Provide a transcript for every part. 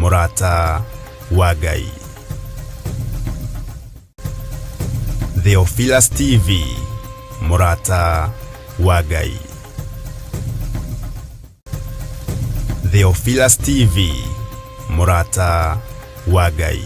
Mũrata wa Ngai. Theophilus TV, Mũrata wa Ngai. Theophilus TV, Mũrata wa Ngai.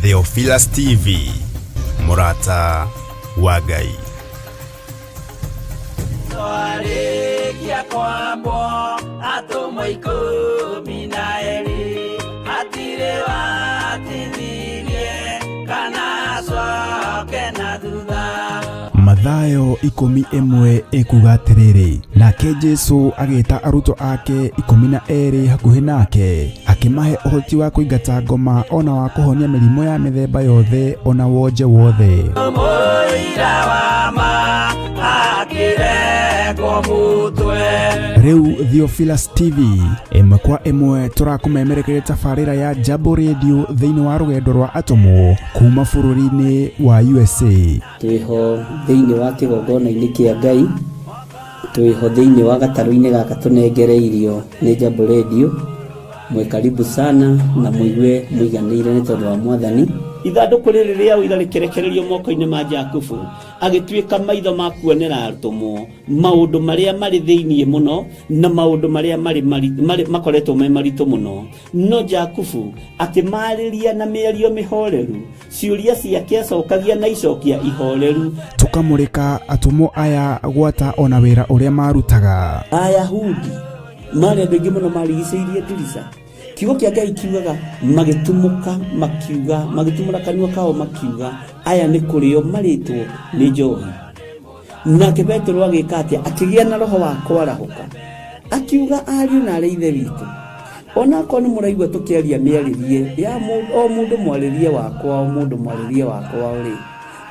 Theophilus TV, Mũrata wa Ngai. Mathayo 11 ekuga atiriri, nake Jesu agita aruto ake 12 hakuhi nake, akimahe uhoti wa kuingata ngoma ona wa kuhonia mirimo ya mithemba yothe ona wonje wothe. Riu Theophilus TV imwe kwa imwe turakumemerekeria tabarira ya Jambo Radio thiini wa rugendo rwa atomo kuma bururi-ini wa USA. Twiho thiini wa kigongona-ini kia Ngai, twiho thiini wa gataru-ini gaka tunengereirio ni Jambo Radio. Mwe karibu sana na muigue muiganire ni tondu wa Mwathani. Ithanduku riri ria uira rikerekererio moko-ini ma Jakubu, agituika maitho ma kuonera arutumo maundu maria mari thiini muno na maundu maria mari makoretwo me maritu muno. No Jakubu akimariria na mĩario mĩhoreru, ciuria ciake acokagia na icokia ihoreru. Tukamurika atumo aya gwata ona wira uria marutaga. Ayahudi mari andũ aingĩ mũno marigicĩirie ndirica. Kiugo kia Ngai kiugaga magitumuka makiuga, magitumura kanua kao makiuga aya ni kurio maritwo ni njohi. Nake Petero agika atia, akigia na roho wa kwarahuka, akiuga ariũ na arĩ ithe witũ, ona ko ni mũraigua tukiaria mĩarĩrie ya mũndũ mwarĩrie wakwa, o mũndũ mwarĩrie wakwa ri,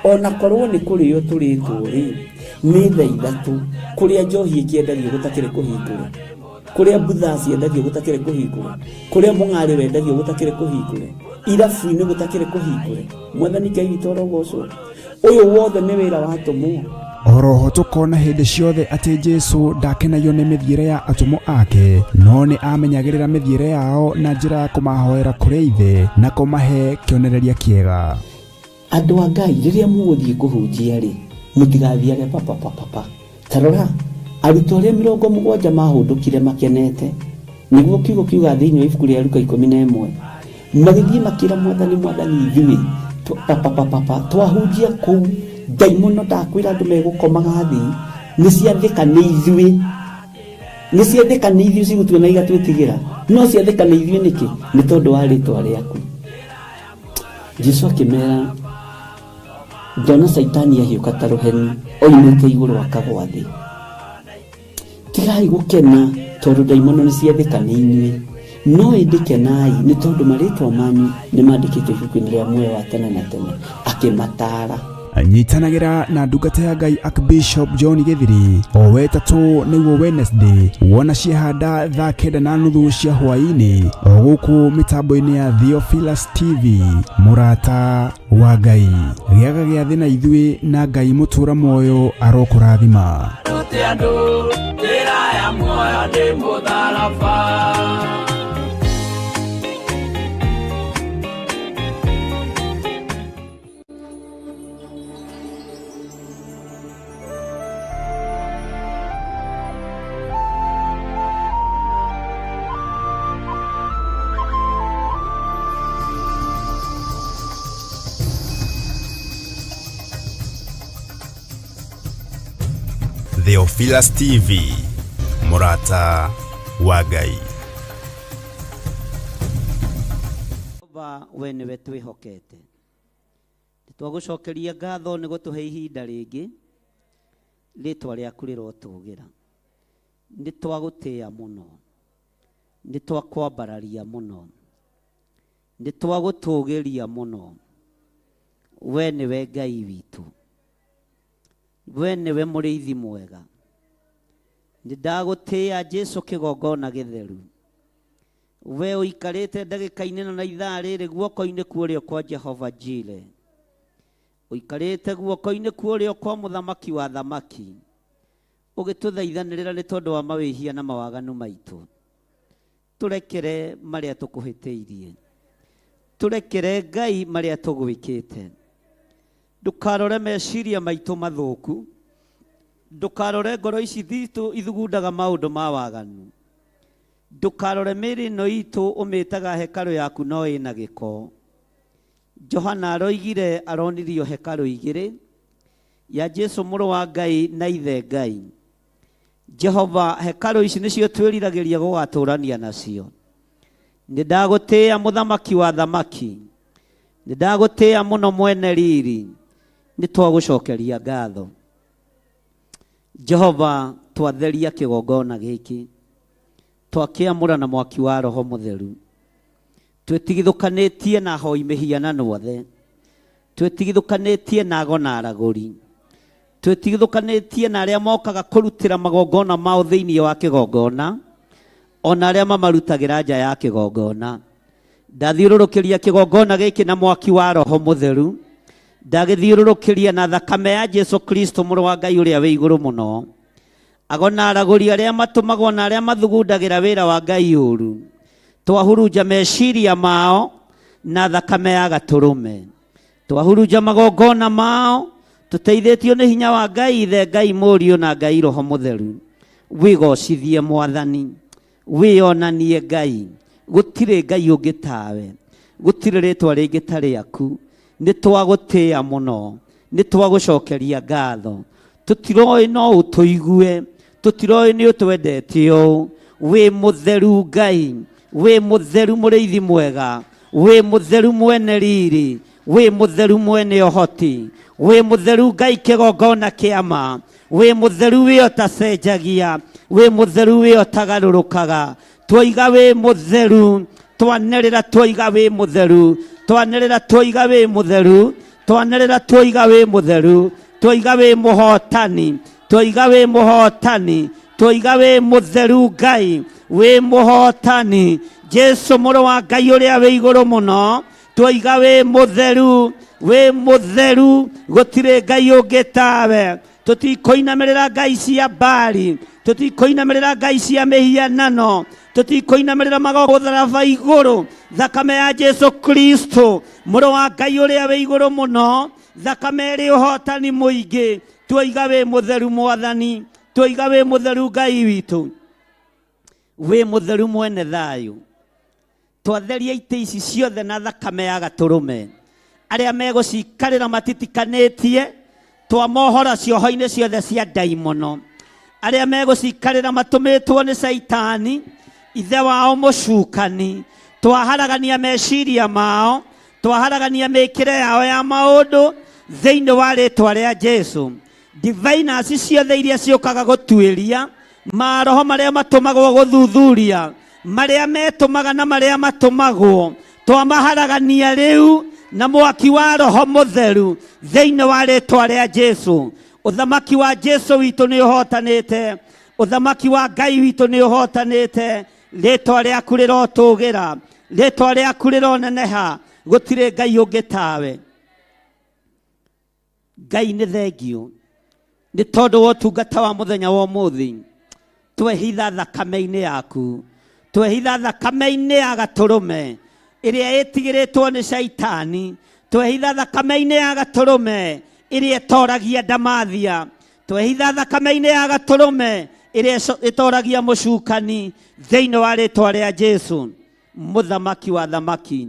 ona korwo ni kurio turitwo ri ni thaa ithatũ, kuria njohi ikiendagio gutakire kuhingũra, kuria butha ciendagio gutakire kuhingũra, kuria mũng'arĩ wendagio gutakire kuhingũra, irabu-inĩ gutakire kuhingũra. Mwathani Ngai witũ arogocwo. Uyu wothe ni wira wa atomo. Oroho tukona hindi ciothe ati Jesu ndakenagio ni mithiire ya atomo ake, no ni amenyagirira mithiire yao na njira ya kumahoera kuri ithe na kumahe kionereria kiega. Andu a Ngai riria muguthie kuhunjia ri, mutigathiage papa. Tarora arutwo aria 70 mahundukire makenete, niguo kiugo kiuga thiini wa ibuku ria Luka 11, magithie makira Mwathani ithuĩ papa twahunjia kuu daimono ndakwira andu megukomaga thi ni ciathika ni ithuĩ cigutue na igatwitigira, no ciathika ni ithuĩ niki? Ni tondu wa ritwa riaku. Jesu akimera, ndona Saitani ahiuka ta ruheni oimite iguru akagwa thi. Tigai gukena tondu daimono ni ciathika ni inyuĩ, no indike nai nĩ tondũ marĩtwa manyu nĩ mandĩkĩtwo ibuku-inĩ rĩa muoyo wa tene na tene. Akĩmataara. Nyitanagira na ndungata ya Ngai Archbishop John Githiri o wetatũ nĩguo Wednesday wona ciehanda thaa 9:30 cia hwaĩ-inĩ o gũkũ mĩtambo-inĩ ya Theophilus TV. Mũrata wa Ngai gĩaga gĩa thĩ na ithuĩ na Ngai mũtũra muoyo arokũrathima. Theophilus TV, mũrata wa Ngai. We nĩwe twĩhokete. Nĩtwagũcokeria ngatho nĩ gũtũhe ihinda rĩngĩ rĩtwa rĩaku rĩrotũgĩra. Nĩtwagũtĩĩa mũno, nĩtwakwambararia mũno, nĩtwagũtũgĩria mũno. We nĩwe Ngai witũ, we nĩwe mũrĩithi mwega. Nĩndagũtĩĩa Jesu kĩgongona gĩtheru. We ũikarĩte ndagĩka-inĩ na ithaa rĩrĩ guoko-inĩ kuorĩo kwa Jehova Jire. Ũikarĩte guoko-inĩ kuorĩo kwa mũthamaki wa thamaki, ũgĩtũthaithanĩrĩra nĩ tondũ wa mawĩhia na mawaganu maitũ. Tũrekere marĩa tũkũhĩtĩirie, tũrekere Ngai marĩa tũgwĩkĩte. Ndũkarore meciria maitũ mathũku, ndũkarore ngoro ici thitũ ithugundaga maũndũ ma waganu. Ndũkarore mĩĩrĩ ĩno itũ ũmĩtaga hekarũ yaku no ĩna gĩko. Johana aroigire aronirio hekarũ igĩrĩ, ya Jesu mũrũ wa Ngai na ithe Ngai. Jehova, hekarũ ici nĩcio twĩriragĩria gũgatũrania nacio. Nĩndagũtĩĩa mũthamaki wa thamaki, nĩndagũtĩĩa mũno mwene riri. Nĩtwagũcokeria ngatho Jehova, twatheria kĩgongona gĩkĩ, twakĩamũra na mwaki wa Roho Mũtheru. Twĩtigithũkanĩtie na hoi mĩhianano othe, twĩtigithũkanĩtie na ago na aragũri, twĩtigithũkanĩtie na arĩa mokaga kũrutĩra magongona mao thĩinĩ wa kĩgongona, ona arĩa mamarutagĩra nja ya kĩgongona. Ndathiũrũrũkĩria kĩgongona gĩkĩ na mwaki wa Roho Mũtheru. Ndagĩthiũrũrũkĩria na thakame ya Jesu Kristo mũrũ wa Ngai ũrĩa wĩ igũrũ mũno. Ago na aragũri arĩa matũmagwo na arĩa mathugundagĩra wĩra wa Ngai ũru, twahurunja meciria mao na thakame ya gatũrũme. Twahurunja magongona mao tũteithĩtio nĩ hinya wa Ngai ithe, Ngai Mũriũ na Ngai Roho Mũtheru. Wĩgocithie Mwathani, wĩonanie Ngai. Gũtirĩ Ngai ũngĩ tawe, gũtirĩ rĩtwa rĩngĩ ta rĩaku. Nĩtwagũtĩĩa mũno, nĩtwagũcokeria ngatho. Tũtiroĩ no ũtũigue, tũtiroĩ nĩ ũtwendete ũũ. Wĩ mũtheru Ngai, wĩ mũtheru mũrĩithi mwega, wĩ mũtheru mwene riri, wĩ mũtheru mwene ũhoti, wĩ mũtheru Ngai kĩgongona kĩama, wĩ mũtheru wĩ ũtacenjagia, wĩ mũtheru wĩ ũtagarũrũkaga. Twoiga wĩ mũtheru, twanĩrĩra twoiga wĩ mũtheru, twanĩrĩra twoiga wĩ mũtheru, twanĩrĩra twoiga wĩ mũtheru, twoiga wĩ mũhotani, twoiga wĩ mũhotani, twoiga wĩ mũtheru Ngai, wĩ mũhotani. Jesu mũrũ wa Ngai ũrĩa wĩ igũrũ mũno, twoiga wĩ mũtheru, wĩ mũtheru. Gũtirĩ Ngai ũngĩ tawe. Tũtikũinamĩrĩra ngai cia Baali, tũtikũinamĩrĩra ngai cia mĩhianano, tũtikũinamĩrĩra magogotharaba igũrũ. Thakame ya Jesu Kristo mũrũ wa Ngai ũrĩa wĩ igũrũ mũno, thakame ĩrĩ ũhotani mũingĩ. Twoiga wĩ mũtheru Mwathani, twoiga wĩ mũtheru Ngai witũ, wĩ mũtheru mwene thayũ. Twatheria itĩ ici ciothe na thakame ya gatũrũme. Arĩa megũcikarĩra matitikanĩtie, twamohora cioho-inĩ ciothe cia ndaimono. Arĩa megũcikarĩra matũmĩtwo nĩ Saitani, ithe wao mũcukani. Twaharagania meciria mao, twaharagania mĩkĩre yao ya maũndũ thĩinĩ wa rĩtwa rĩa Jesu. Diviners ciothe iria ciũkaga gũtuĩria, maroho marĩa matũmagwo gũthuthuria, maria metumaga na maria matumagwo twamaharagania riu na mwaki wa Roho Mutheru thiini wa ritwa ria Jesu. Uthamaki wa Jesu witu ni uhotanite, uthamaki wa Ngai witu ni uhotanite. Ritwa riaku rirotugira, ritwa riaku rironeneha, gutire Ngai ungi tawe. Ngai ni thengio ni tondu wa utungata wa muthenya wa umuthi. Twehitha thakame-ini yaku, twehitha thakame-ini ya gaturume iria itigiritwo ni shaitani, twehitha thakame-ini ya gaturume iria itoragia Ndamathia, twehitha thakame-ini ya gaturume iria itoragia mucukani thiini wa ritwa ria Jesu. Muthamaki wa thamaki,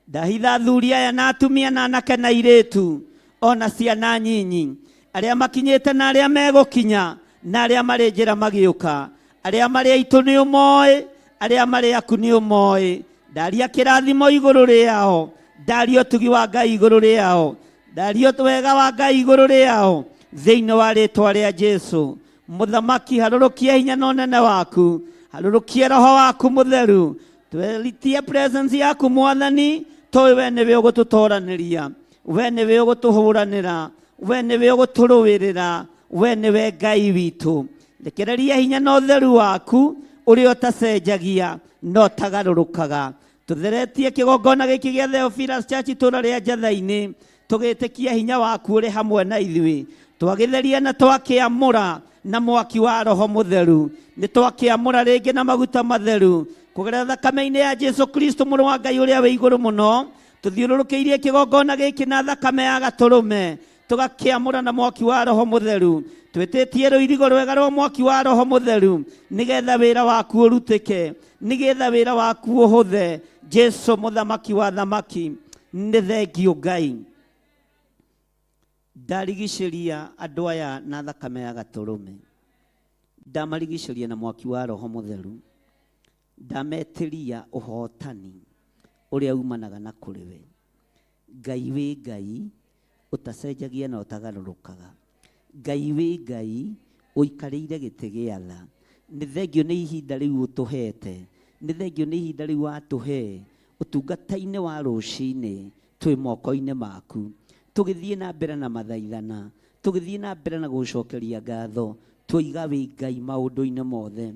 ndahitha athuri aya na atumia na anake na iritu ona ciana nyinyi, aria makinyite na aria megukinya na aria mari njira magiuka, aria mari aitu ni umoi, aria mari aku ni umoi. Ndaria kirathimo iguru riao, ndaria utugi wa Ngai iguru riao, ndaria wega wa Ngai iguru riao thiini wa ritwa ria Jesu. Muthamaki, harurukia hinya na unene waku, harurukia Roho waku Mutheru, tweritie presence yaku Mwathani. Towe we niwe ugututoraniria, we niwe ugutuhuranira, we niwe uguturuwirira, we niwe Ngai witu. Rekereria hinya na utheru waku uria utacenjagia no tagarurukaga. Tutheretie kigongona giki gia Theophilus Church itura ria Njathaini, tugitikia hinya waku uri hamwe na ithui, twagitheria na twakiamura na mwaki wa Roho Mutheru, ni twakiamura ringi na maguta matheru kugerera thakame-ini ya Jesu Kristo muru wa Ngai uria we iguru muno. Tuthiururukiirie kigongona giki na thakame ya gaturume, tugakiamura na mwaki wa Roho Mutheru, twititie ruirigo rwega rwa mwaki wa Roho Mutheru nigetha wira waku urutike, nigetha wira waku uhuthe. Jesu muthamaki wa thamaki, ni thengio Ngai. Ndarigiceria andu aya na thakame ya gaturume, ndamarigiceria na mwaki wa Roho Mutheru, ndametiria uhotani uria umanaga na kuri we. Ngai wi Ngai utacenjagia na utagarurukaga, Ngai wi Ngai uikarire giti gia tha. Ni thengio ni ihinda riu utuhete, ni thengio ni ihinda riu atuhe utungata-ini wa rucini twi moko-ini maku, tugithie na mbere na mathaithana, tugithie na mbere na gucokeria ngatho, twiga wi Ngai maundu-ini mothe.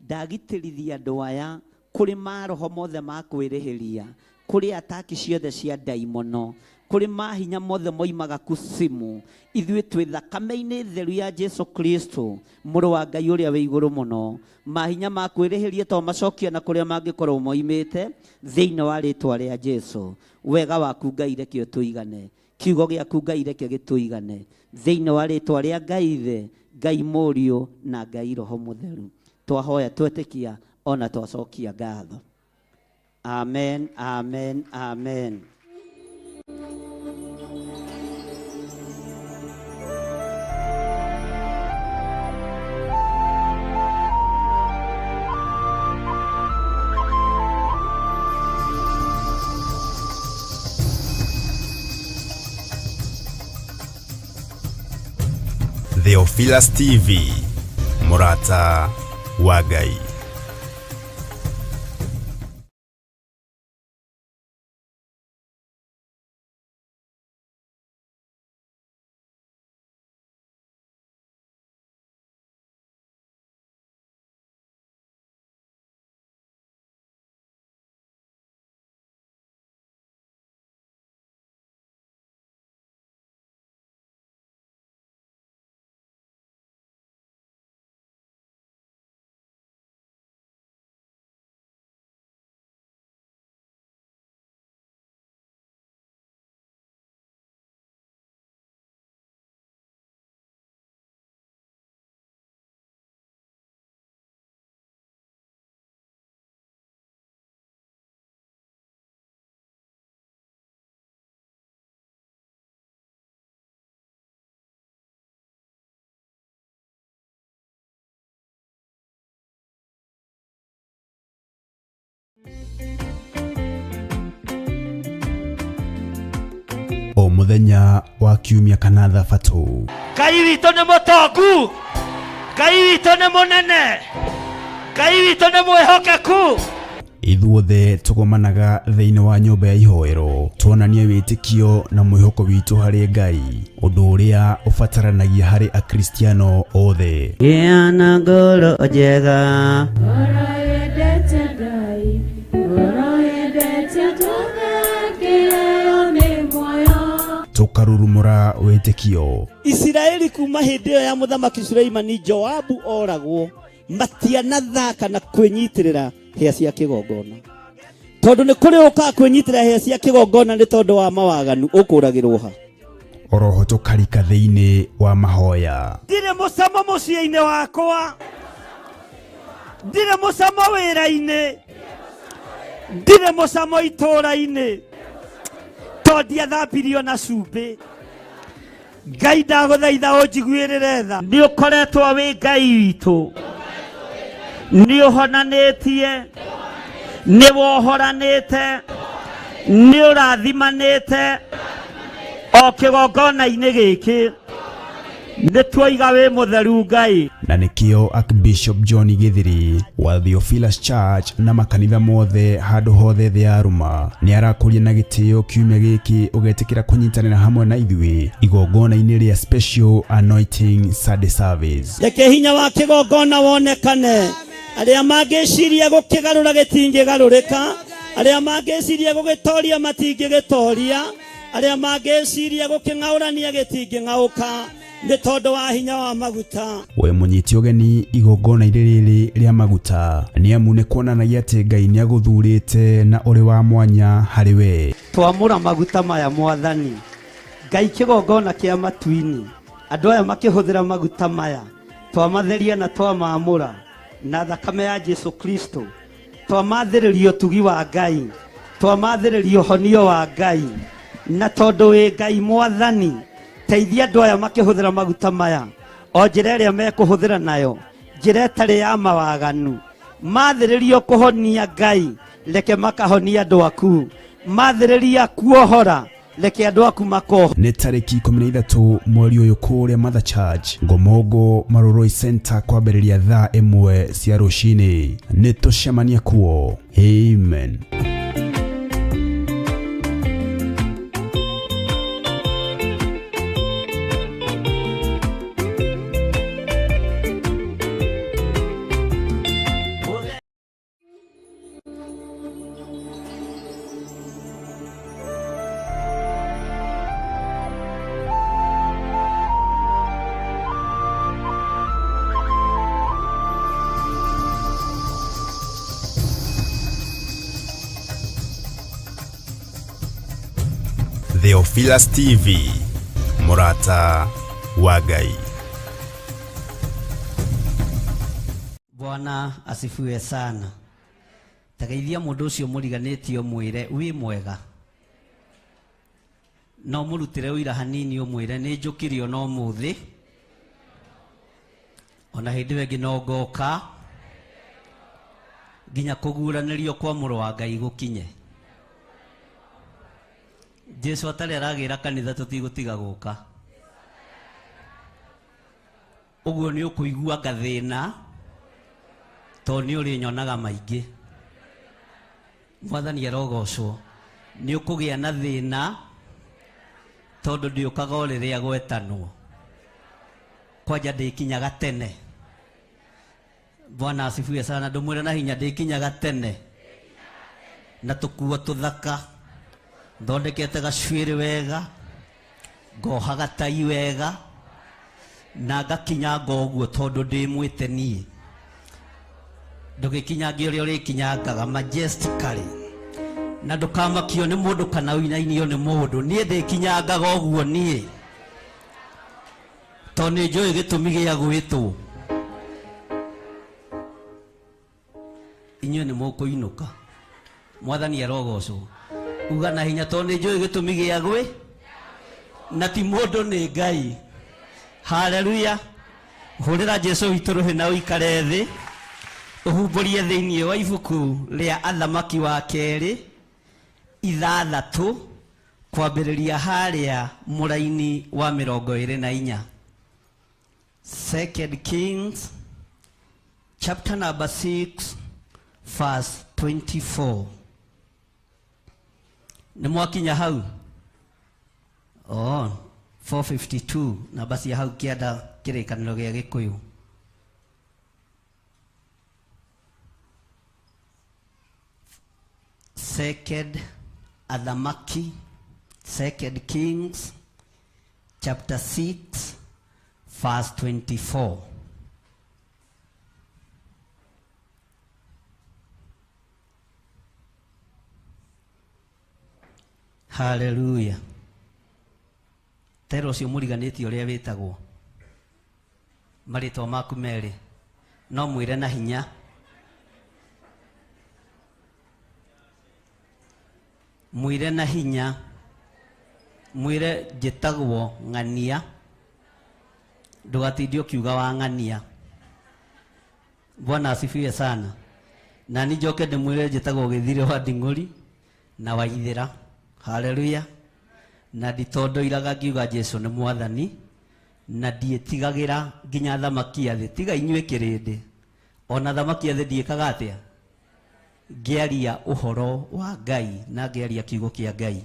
Ndagitirithia andu aya kuri maroho mothe ma kwirihiria, kuri ataki ciothe cia daimono, kuri mahinya mothe moimaga kusimu. Ithui twi thakame-ini theru ya Jesu Kristo muru wa Ngai uria we iguru muno. Mahinya ma kwirihiria to macokia na kuria mangikorwo moimite thiini wa ritwa ria Jesu. Wega waku Ngai reke tuigane, kiugo giaku Ngai reke gituigane thiini wa ritwa ria Ngai Ithe, Ngai Muriu na Ngai Roho Mutheru. Twahoya twetikia ona twacokia ngatho. Amen, amen, amen. Theophilus TV, Murata wa Ngai. O muthenya wa kiumia kana thabatu, Ngai witũ nĩ mũtongu, Ngai witũ nĩ mũnene, Ngai witũ nĩ mwĩhokeku. Ithuothe tũgomanaga thĩinĩ wa nyũmba ya ihoero tuonanie wĩtĩkio na mwĩhoko witũ harĩ Ngai, ũndũ ũrĩa ũbataranagia harĩ akristiano othe. Gĩa na ngoro njega, tũkarurumũra wĩtĩkio. Isiraeli kuma hĩndĩ ĩyo ya mũthamaki Suleimani Joabu oragwo matianathaka na kwĩnyitĩrĩra hĩa cia kĩgongona, tondũ nĩ kũrĩ ũka kwĩnyitĩrĩra hĩa cia kĩgongona nĩ tondũ wa mawaganu ũkũragĩrwo ha. Oroho tũkarika thĩinĩ wa mahoya. Ndirĩ mũcamo mũciĩ-inĩ wakwa, ndirĩ mũcamo wĩra-inĩ, ndirĩ mũcamo itũũra-inĩ, tondũ ndiathambirio na cumbĩ. Ngai ndagũthaitha ũnjiguĩrĩre tha. Nĩ ũkoretwo wĩ Ngai witũ, nĩ ũhonanĩtie, nĩ wohoranĩte, nĩ ũrathimanĩte o kĩgongona-inĩ gĩkĩ. Nĩ tuoiga wĩ mũtheru Ngai. Na nĩkĩo Archbishop John Githiri wa Theophilus Church na makanitha mothe handũ hothe thĩ ya rũma nĩ arakũria na gĩtĩo kiumia gĩkĩ ũgetĩkĩra kũnyitanĩra hamwe na ithuĩ igongona-inĩ rĩa Special Anointing Sunday Service. Reke hinya wa kĩgongona wonekane. Arĩa mangĩciria gũkĩgarũra gĩtingĩgarũrĩka, arĩa mangĩciria gũgĩtoria matingĩgĩtoria, arĩa mangĩciria gũkĩng'aũrania gĩtingĩng'aũka, nĩ tondũ wa hinya wa maguta. We mũnyiti ũgeni igongona-inĩ rĩrĩ rĩa maguta nĩ amu nĩ kuonanagia atĩ Ngai nĩ agũthurĩte na ũrĩ wa mwanya harĩ we. Twamũra maguta maya Mwathani, Ngai kĩgongona kĩa matu-inĩ, andũ aya makĩhũthĩra maguta maya, twamatheria na twamamũra na thakame ya Jesu Kristo, twamathĩrĩrio ũtugi wa Ngai, twamathĩrĩrio ũhonio wa Ngai, na tondũ wĩ Ngai Mwathani, teithia andũ aya makĩhũthĩra maguta maya o njĩra ĩrĩa mekũhũthĩra nayo, njĩra ĩtarĩ ya mawaganu. Mathĩrĩrio kũhonia Ngai, reke makahonia andũ aku. Mathĩrĩria kuohora, reke andũ aku makoho. Nĩ tarĩki 13 mweri ũyũ kũrĩa Mother Church Ngomongo Maroroi Center kwambĩrĩria thaa 1 cia rũcinĩ. Nĩ tũcemania kuo. Amen. Theophilus TV, Murata wa Ngai. Bwana asifiwe sana. Tageithia mũndũ ũcio mũriganĩtio mwĩre wĩ mwega. No mũrutĩre ũira hanini ũmwĩre nĩ njũkĩrio no mũthĩ. Ona hĩndĩ ĩyo ĩngĩ no ngoka nginya kũguũranĩrio kwa mũrũ wa Ngai gũkinye. Jesu atarĩ aragĩra kanitha tũtigũtiga gũka. Ũguo nĩ ũkũigua ngathĩna tondũ nĩ ũrĩnyonaga maingĩ. Mwathani arogocwo. Nĩ ũkũgĩa na thĩna tondũ ndĩũkaga o rĩrĩa gwetanwo. Kwanja ndĩkinyaga tene. Bwana asifiwe sana. Ndũmwĩre na hinya ndĩkinyaga tene. Na tũkuo tũthaka. Thondekete gacuĩrĩ wega, ngoha gatai wega, na ngakinyanga ũguo tondũ ndĩmwĩte niĩ. Ndũgĩkinyange ũrĩa ũrĩkinyangaga majestically, na ndũkamakio nĩ mũndũ kana ũinainio nĩ mũndũ. Niĩ ndĩkinyangaga ũguo niĩ, tondũ nĩ njũĩ gĩtũmi gĩa gwĩtwo. Inyuĩ nĩ mũkũinũka. Mwathani arogocwo. Uga na hinya tondũ nĩ njũĩ gĩtũmi gĩa gwĩ na ti mũndũ nĩ Ngai. Haleluya. Hũrĩra Jesu witũ rũhĩ na ũikare thĩ. Ũhumbũrie thĩinĩ wa ibuku rĩa Athamaki wa kerĩ 6 kwambĩrĩria harĩa mũraini wa 24. 2 Kings chapter number 6 verse 24. Nimwakinya hau. 452 na basi hau kiada kirikaniro gia Gikuyu. Second Kings chapter 6 verse 24. Hallelujah. Tero cio muriganĩtie ũrĩa wĩtagwo. Marĩtwa maku merĩ. No mwĩre na hinya. Mwĩre na hinya. Mwĩre njĩtagwo Ng'ania. Ndũgatinde ũkiuga wa Ng'ania. Bwana asifiwe sana. Na nĩnjoke ndĩmwĩre njĩtagwo Gĩthire wa Nding'ũri na Waithĩra. Hallelujah. Na nditondoiraga ngiuga Jesu nĩ mwathani na ndiĩtigagĩra nginya thamaki a thĩ. Tiga inyuĩ kĩrĩndĩ. Ona thamaki a thĩ ndiĩkaga atĩa? Ngĩaria ũhoro wa Ngai na ngĩaria kiugo kĩa Ngai.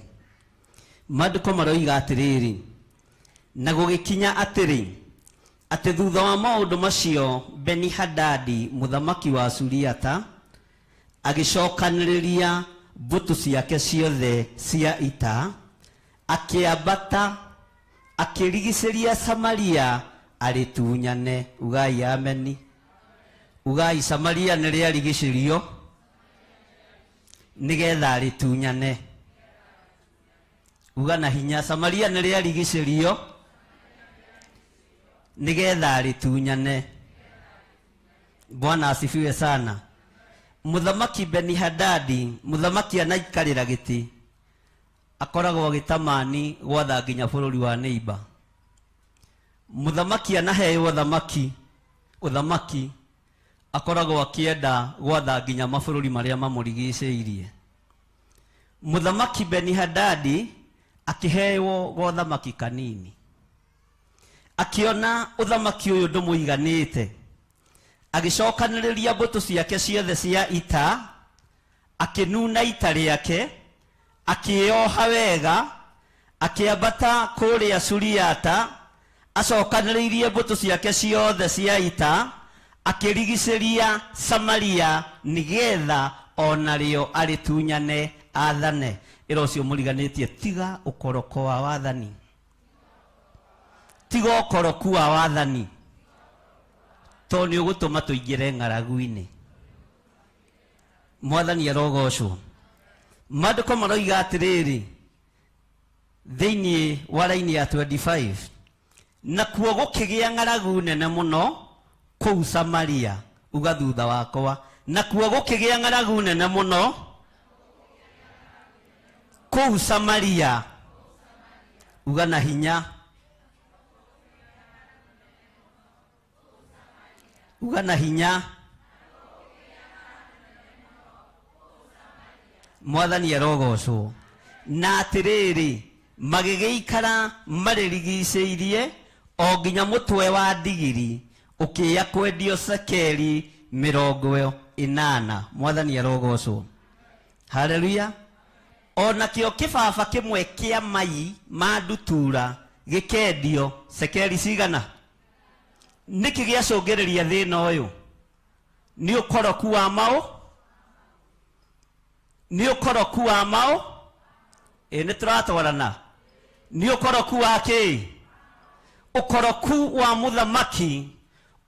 Maandĩko maroiga atĩrĩrĩ, na gũgĩkinya atĩrĩ, atĩ thutha wa maũndũ macio Beni-Hadadi mũthamaki wa Suriata agĩcokanĩrĩria mbũtũ ciake ciothe cia ita, akĩambata akĩrigicĩria Samaria arĩtunyane. Ugai ameni. Ugai Samaria nĩ rĩarigicĩrio nĩgetha arĩtunyane. Uga na hinya, Samaria nĩ rĩarigicĩrio nĩgetha arĩtunyane. Bwana asifiwe sana. Mũthamaki Beni-Hadadi, mũthamaki anaikarĩra gĩtĩ, akoragwo agĩtamani gwatha nginya bũrũri wa neighbor. Mũthamaki anaheo ũthamaki akoragwo akĩenda gwatha nginya mabũrũri marĩa mamũrigicĩirie. Mũthamaki Beni-Hadadi akĩheo ũthamaki kanini. Akiona ũthamaki ũyũ ndũmũiganĩte, agĩcokanĩrĩria mbũtũ ciake ciothe cia ita, akĩnuna ita rĩake, akĩoha wega, akĩambata kũrĩa Suriata, acokanĩrĩirie mbũtũ ciake ciothe cia ita, akĩrigicĩria Samaria nĩgetha onarĩo arĩtunyane athane. Ĩra ũcio mũriganĩtie, tiga ũkoroko wa wathani. Tiga ũkoroku wa wathani. To nĩ ũgũtũma tũingĩre ng'aragu-inĩ. Mwathani arogocwo. Maandĩko maroiga atĩrĩrĩ, thĩinĩ wa raini ya 25, nakuo gũkĩgĩa ng'aragu nene mũno kũu Samaria. Uga thutha wakwa, nakuo gũkĩgĩa ng'aragu nene mũno kũu Samaria. Uga na hinya. Uga na hinya. Mwathani arogocwo. Na atĩrĩrĩ, magĩgĩikara marĩrigicĩirie o nginya mũtwe wa ndigiri ũkĩya kwendio cekeri 80. Mwathani arogocwo. Hallelujah. Ona kĩo kĩbaba kĩmwe kĩa mai ma ndutura gĩkendio cekeri cigana? Nĩkĩ gĩacũngĩrĩria thĩna ũyũ? Nĩ ũkoroku wa mao? Nĩ ũkoroku wa mao? Nĩ tũratwarana. Nĩ ũkoroku wa kĩ? Ũkoroku wa mũthamaki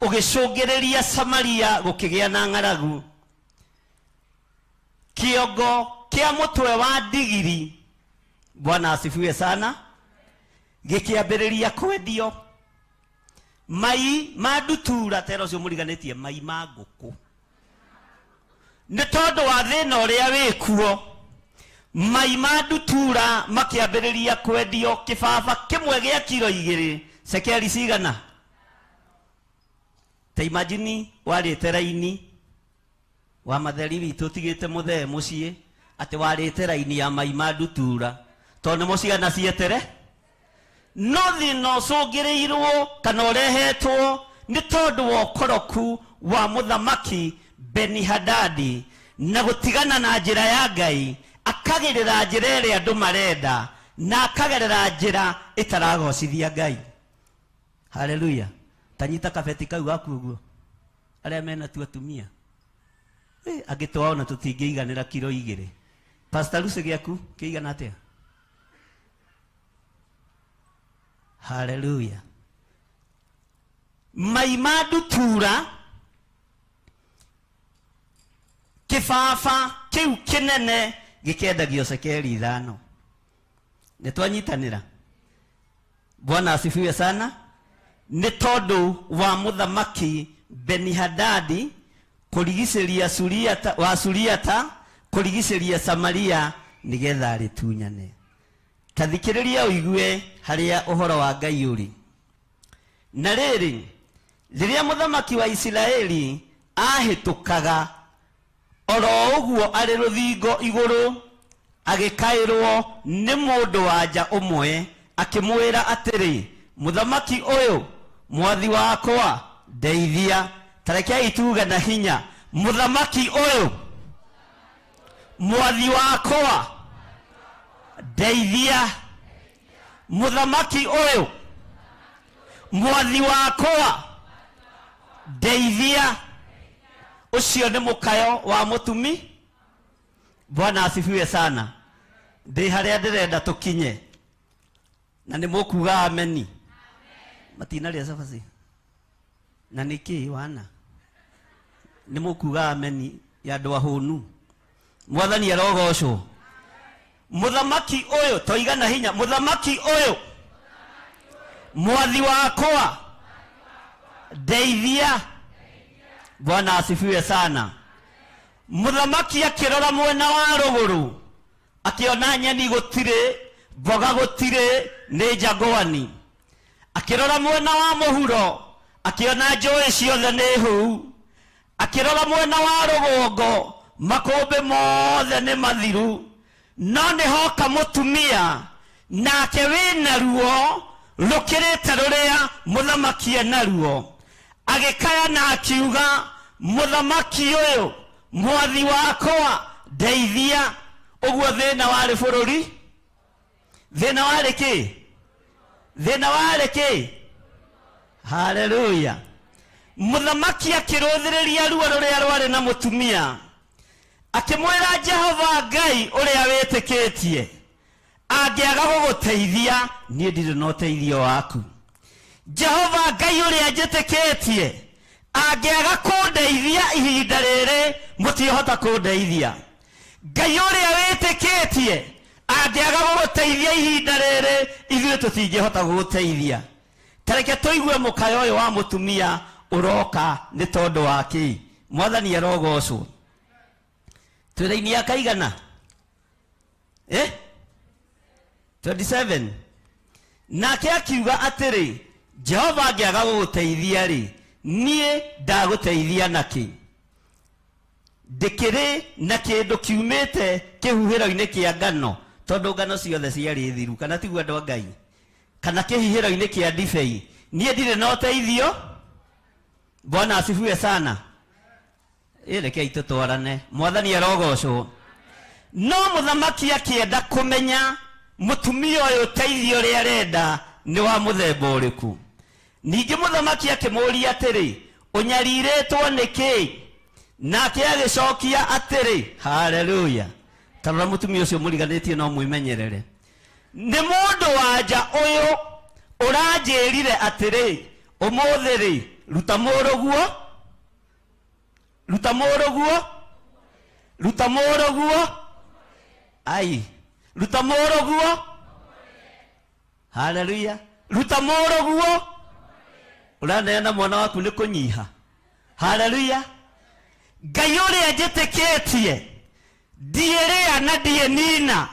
ũgĩcũngĩrĩria Samaria gũkĩgĩa na ng'aragu. Kĩongo kĩa mũtwe wa ndigiri, Bwana asifiwe sana, gĩkĩambĩrĩria kwendio. Mai ma ndutura, tero ũcio mũriganĩtie, mai ma ngũkũ. Nĩ tondũ wa thĩna ũrĩa wĩkuo, mai ma ndutura makĩambĩrĩria kwendio kĩbaba kĩmwe gĩa kiro 2 cekeri cigana? Ta imagine warĩte raini wa matheri witũ ũtigĩte mũthee mũciĩ, atĩ warĩte raini ya mai ma ndutura, tondũ nĩmo ciana cietere. No thĩna ũcũngĩrĩirwo kana ũrehetwo nĩ tondũ wa ũkoroku wa muthamaki Benihadadi na gutigana na njira ya Ngai, akagerera njira ĩrĩa andũ marenda na akagerera njira itaragocithia Ngai. Haleluya. Tanyita kabeti kau gaku uguo aria mena tu atumia agitwa ona tutingĩiganĩra kilo 2. Pastor Lucy gĩaku kĩigana atĩa? Haleluya. Maimadu tura kĩbaba kĩu kĩnene gĩkendagio cekeri 5. Nĩtwanyitanĩra. Bwana asifiwe sana. Nĩ tondũ wa muthamaki Benihadadi kũrigicĩria Suriata kũrigicĩria Samaria nĩgetha rĩtunyane. Tathikĩrĩria ũigue harĩa ũhoro wa Ngai ũrĩ. Na rĩrĩ, rĩrĩa muthamaki wa Isiraeli ahĩtũkaga oro ũguo arĩ rũthingo igũrũ, agĩkaĩrwo nĩ mũndũ wa nja ũmwe akĩmwĩra atĩrĩ, muthamaki ũyũ mwathi wakwa ndeithia. Tarekei tuge na hinya, muthamaki ũyũ mwathi wakwa ndeithia. Muthamaki ũyũ mwathi wakwa ndeithia. Ucio nĩ mũkayo wa mũtumi. Bwana asifiwe sana. Ndĩ harĩa ndĩrenda tũkinye na nĩ mũkuga ameni. Matinarĩa cabaci na nĩkĩ wana nĩ mũkuga ameni ya andũ ahũnu. Mwathani arogocwo. Muthamaki ũyũ toigana hinya, muthamaki ũyũ mwathi wakwa ndeithia. Bwana asifiwe sana. Muthamaki akĩrora mwena wa rũgũrũ akĩona nyeni gũtirĩ, mboga gũtirĩ, nĩ njagwani. Akĩrora mwena wa mũhuro akĩona njũĩ ciothe nĩ hũu. Akĩrora mwena wa rũgongo makũmbĩ mothe nĩ mathiru. No nĩ hoka mũtumia nake wĩna ruo rũkĩrĩte rũrĩa muthamaki ena ruo. Agĩkaya na akiuga, muthamaki ũyũ mwathi wakwa ndeithia. Ũguo thĩna warĩ bũrũri. Thĩna warĩ kĩ? Thĩna warĩ kĩ? Haleluya. Muthamaki akĩrũthĩrĩria ruo rũrĩa rwarĩ na mũtumia, akĩmwĩra Jehova Ngai ũrĩa wĩtĩkĩtie angĩaga gũgũteithia niĩ ndirĩ na ũteithio waku. Jehova Ngai ũrĩa njĩtĩkĩtie angĩaga kũndeithia ihinda rĩrĩ mũtiũhota kũndeithia. Ngai ũrĩa wĩtĩkĩtie angĩaga gũgũteithia ihinda rĩrĩ ithuĩ tũtingĩhota gũgũteithia. Tareke tũigue mũkayo ũyũ wa mũtumia ũroka nĩ tondũ wa kĩ? Mwathani arogocwo. Twĩra-inĩ ya kaigana 27. Nake akiuga atĩrĩ, Jehova angĩaga gũgũteithia rĩ, niĩ ndagũteithia nakĩ? Ndĩkĩrĩ na kĩndũ kiumĩte kĩhuhĩro-inĩ kĩa ngano, tondũ ngano ciothe ciarĩ thiru, kana tiguo andũ a Ngai? Kana kĩhuhĩro-inĩ kĩa ndibei, niĩ ndirĩ na ũteithio. Bwana asifiwe sana. Rekei tũtwarane. Mwathani arogocwo. No muthamaki akĩenda kũmenya mũtumia ũyũ ũteithio ũrĩa arenda nĩ wa mũthemba ũrĩkũ. Ningĩ muthamaki akĩmũũria atĩrĩ, ũnyarirĩtwo nĩkĩ? Nake agĩcokia atĩrĩ, haleluya. Tarora mũtumia ũcio mũriganĩtie no mwĩmenyerere. Nĩ mũndũ wa nja ũyũ ũranjĩrire atĩrĩ, ũmũthĩ rĩ, ruta mũrũguo, ruta mũrũguo, ruta mũrũguo. Ai, ruta mũrũguo. Haleluya. Ruta mũrũguo. Ũraneana mwana waku nĩ kũnyiha. Haleluya. Ngai ũrĩa njĩtĩkĩtie ndierĩa na ndienina,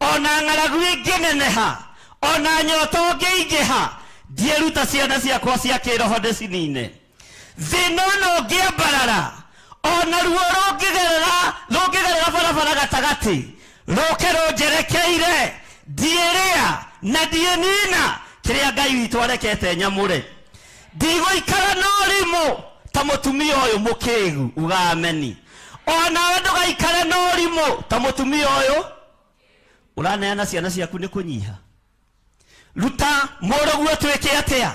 ona ng'aragu ĩngĩneneha, ona nyota ũngĩingĩha, ndieruta ciana ciakwa cia kĩroho ndĩcinine. Thĩna ũno ũngĩambarara, ona ruo rũngĩgerera barabara gatagatĩ, rũke rũnjerekeire, ndierĩa na ndienina kĩrĩa Ngai witũ arekete nyamũre. Ndigũikara na ũrimũ ta mutumia uyu mukigu ugameni ona we ndugaikare no rimo ta mutumia uyu uraneana ciana ciaku ni kunyiha ruta muruguo twike atia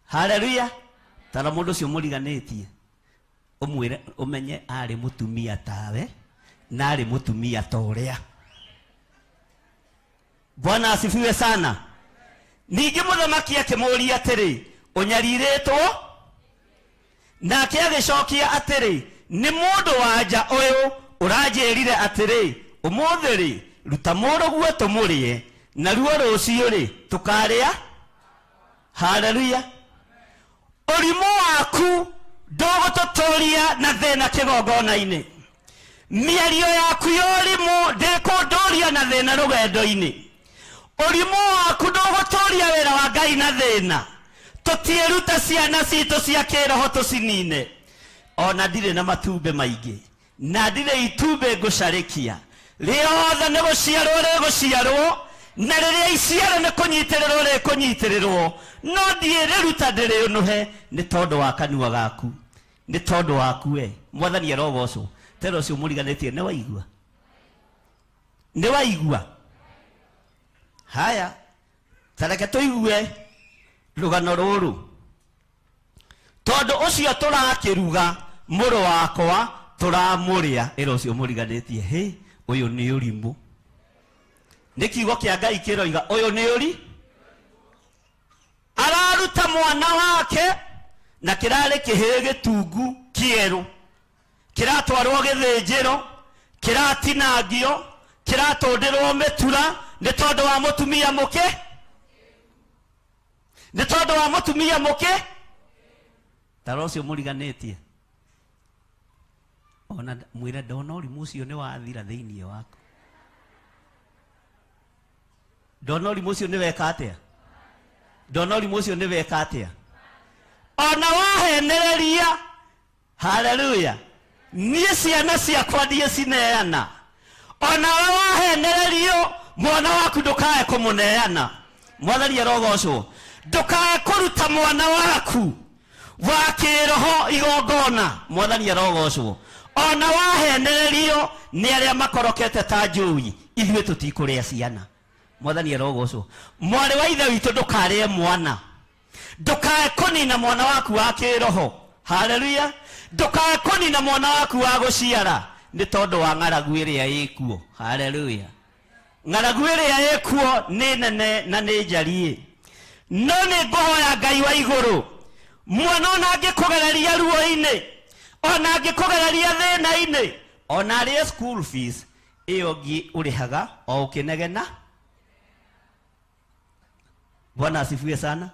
haleluya tara mundu cio muriganitie umwire umenye ari mutumia tawe na ari mutumia toria. Bwana asifiwe sana. Ningi muthamaki akimuria atiri unyariritwo nake agicokia atiri ni mundu wanja uyu uranjirire atiri umuthiri ruta muruguo tumurie na ruo rucio ri tukaria. Haleluya. Urimu waku ndugututuria na thina kigongona-ini miario yaku yorimu ndikunduria na thina rugendo-ini urimu waku nduguturia wira wa Ngai na thina tutieruta ciana citu cia kiroho tucinine ona ndire na matumbe maingi na ndire itumbe ngucarikia riothe ni guciarwo riguciarwo na riria iciaro ni kunyitirirwo rikunyitirirwo no ndiiriruta ndiriunuhe ni tondu wa kanua gaku ni tondu waku we mwathani arogocwo tero cio muriganitie ni waigua ni waigua. Haya tareke tuigue rugano ruru tondu ucio turakiruga muru wakwa turamuria ero cio muriganitie he uyu ni urimu ni kiugo kia Ngai kiroiga uyu ni uri araruta mwana wake na kirari kihe gitungu kieru kiratwarwo githinjiro kiratinangio kiratondirwo mitura ni tondu wa mutumia muke ni tondu wa mutumia muke tarocio muriganitie ona mwira ndona urimu ucio ni wathira thiini waku ndona urimu ucio ni weka atia ndona urimu ucio ni weka atia ona wahenereria. Haleluya. Nie ciana ciakwa ndie cineana ona wahenererio mwana waku ndukae kumuneana. Mwathani arogocwo ndukae kuruta mwana waku wa kiroho igongona. Mwathani arogocwo ona wahenererio ni aria makorokete ta njui ithuĩ tutikuria ciana. Mwathani arogocwo mwari wa ithe witu ndukarie mwana ndukae kunina mwana waku wa kiroho. Haleluya. Ndukae kunina mwana waku wa guciara ni tondu wa ng'aragu iria ikuo. Haleluya. Ng'aragu iria ikuo ni nene na ni njarie no ni nguhoya Ngai wa iguru mwana ona angikugereria ruo-ini ona angikugereria thina-ini ona arie school fees iyo ngi urihaga o ukinegena. Bwana asifiwe sana.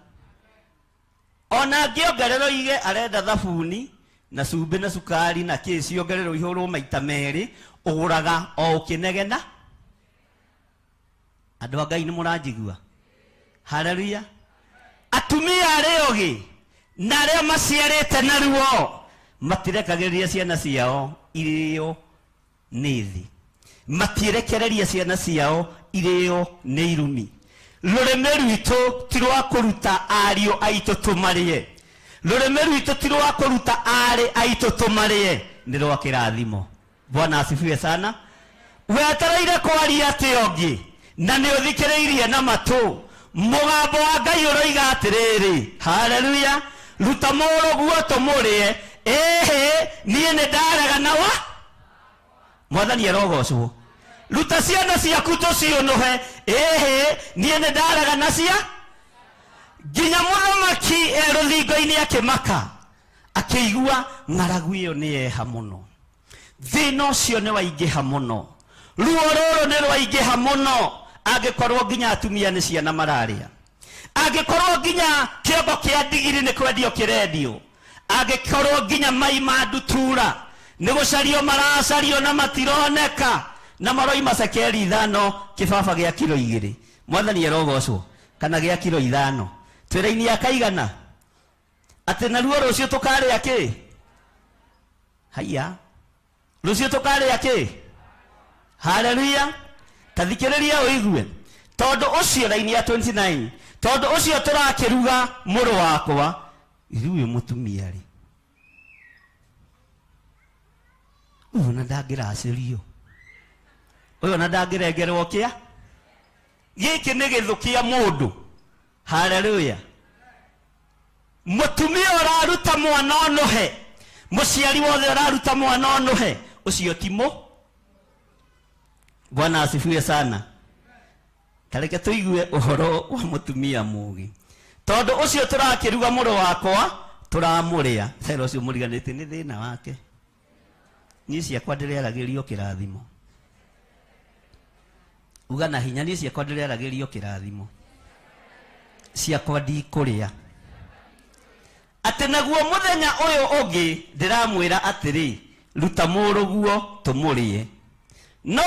Ona ngiongerero ige arenda thabuni na cumbi na sukari na kisi ongerero ihurwo maita meri uguraga o ukinegena. Andu a Ngai ni muranjigua. Haleluya. Atumia ariogi na aria maciarite na ruo matirekagiriria ciana ciao irio nithi matirekereria ciana ciao irio ni irumi. Rureme rwitu ti rwa kuruta ario aitu tumarie. Rureme rwitu ti rwa kuruta ari aitu tumarie ni rwa kirathimo. Bwana asifiwe sana. Wetereire kwaria ationgi na ni uthikiriirie na matu mugambo wa Ngai uroiga atiriri. Haleluya. Ruta muruguo tumurie ehe nie ni ndarega nawa. Mwathani arogocwo ruta ciana ciaku tuciunuhe ehe nie ni ndarega nacia. Nginya muthamaki ruthingo-ini akimaka akiigua ng'aragu iyo ni eha muno thina ucio ni waingiha muno ruo ruru ni rwaingiha muno angikorwo nginya atumia ni ciana mararia angikorwo nginya kiongo kia ndigiri ni kwendio kirendio angikorwo nginya mai ma ndutura ni gucario maracario na matironeka na maroi macekeri 5 kibaba gia kilo 2. Mwathani arogocwo kana gia kilo 5 twira-ini akaigana ati na ruo rucio tukaria ki. Haya rucio tukaria ki. Haleluya. Tathikiriria uigue tondu ucio raini ya 29 tondu ucio turakiruga muru wakwa ithuĩ mutumia ri Ona ndangĩracĩrio ũyũ ona ndangĩrengerwo kĩa gĩkĩ nĩ gĩthũ kĩa mũndũ. Haleluya. Mũtumia ũraruta mwana onohe, mũciari wothe ũraruta mwana onohe, ũcio timo. Bwana asifiwe sana. Tareke tuigue ũhoro wa mũtumia mũgi, tondũ ũcio tũrakĩruga mũrũ wakwa tũramũrĩa. Cero ũcio mũriganĩte nĩ thĩna wake. Niĩ ciakwa ndĩreragĩrio kĩrathimo. Uga na hinya, niĩ ciakwa ndĩreragĩrio kĩrathimo. Ciakwa ndikũrĩa. Atĩ naguo mũthenya ũyũ ũngĩ ndĩramwĩra atĩrĩ, ruta mũrũguo tũmũrĩe. No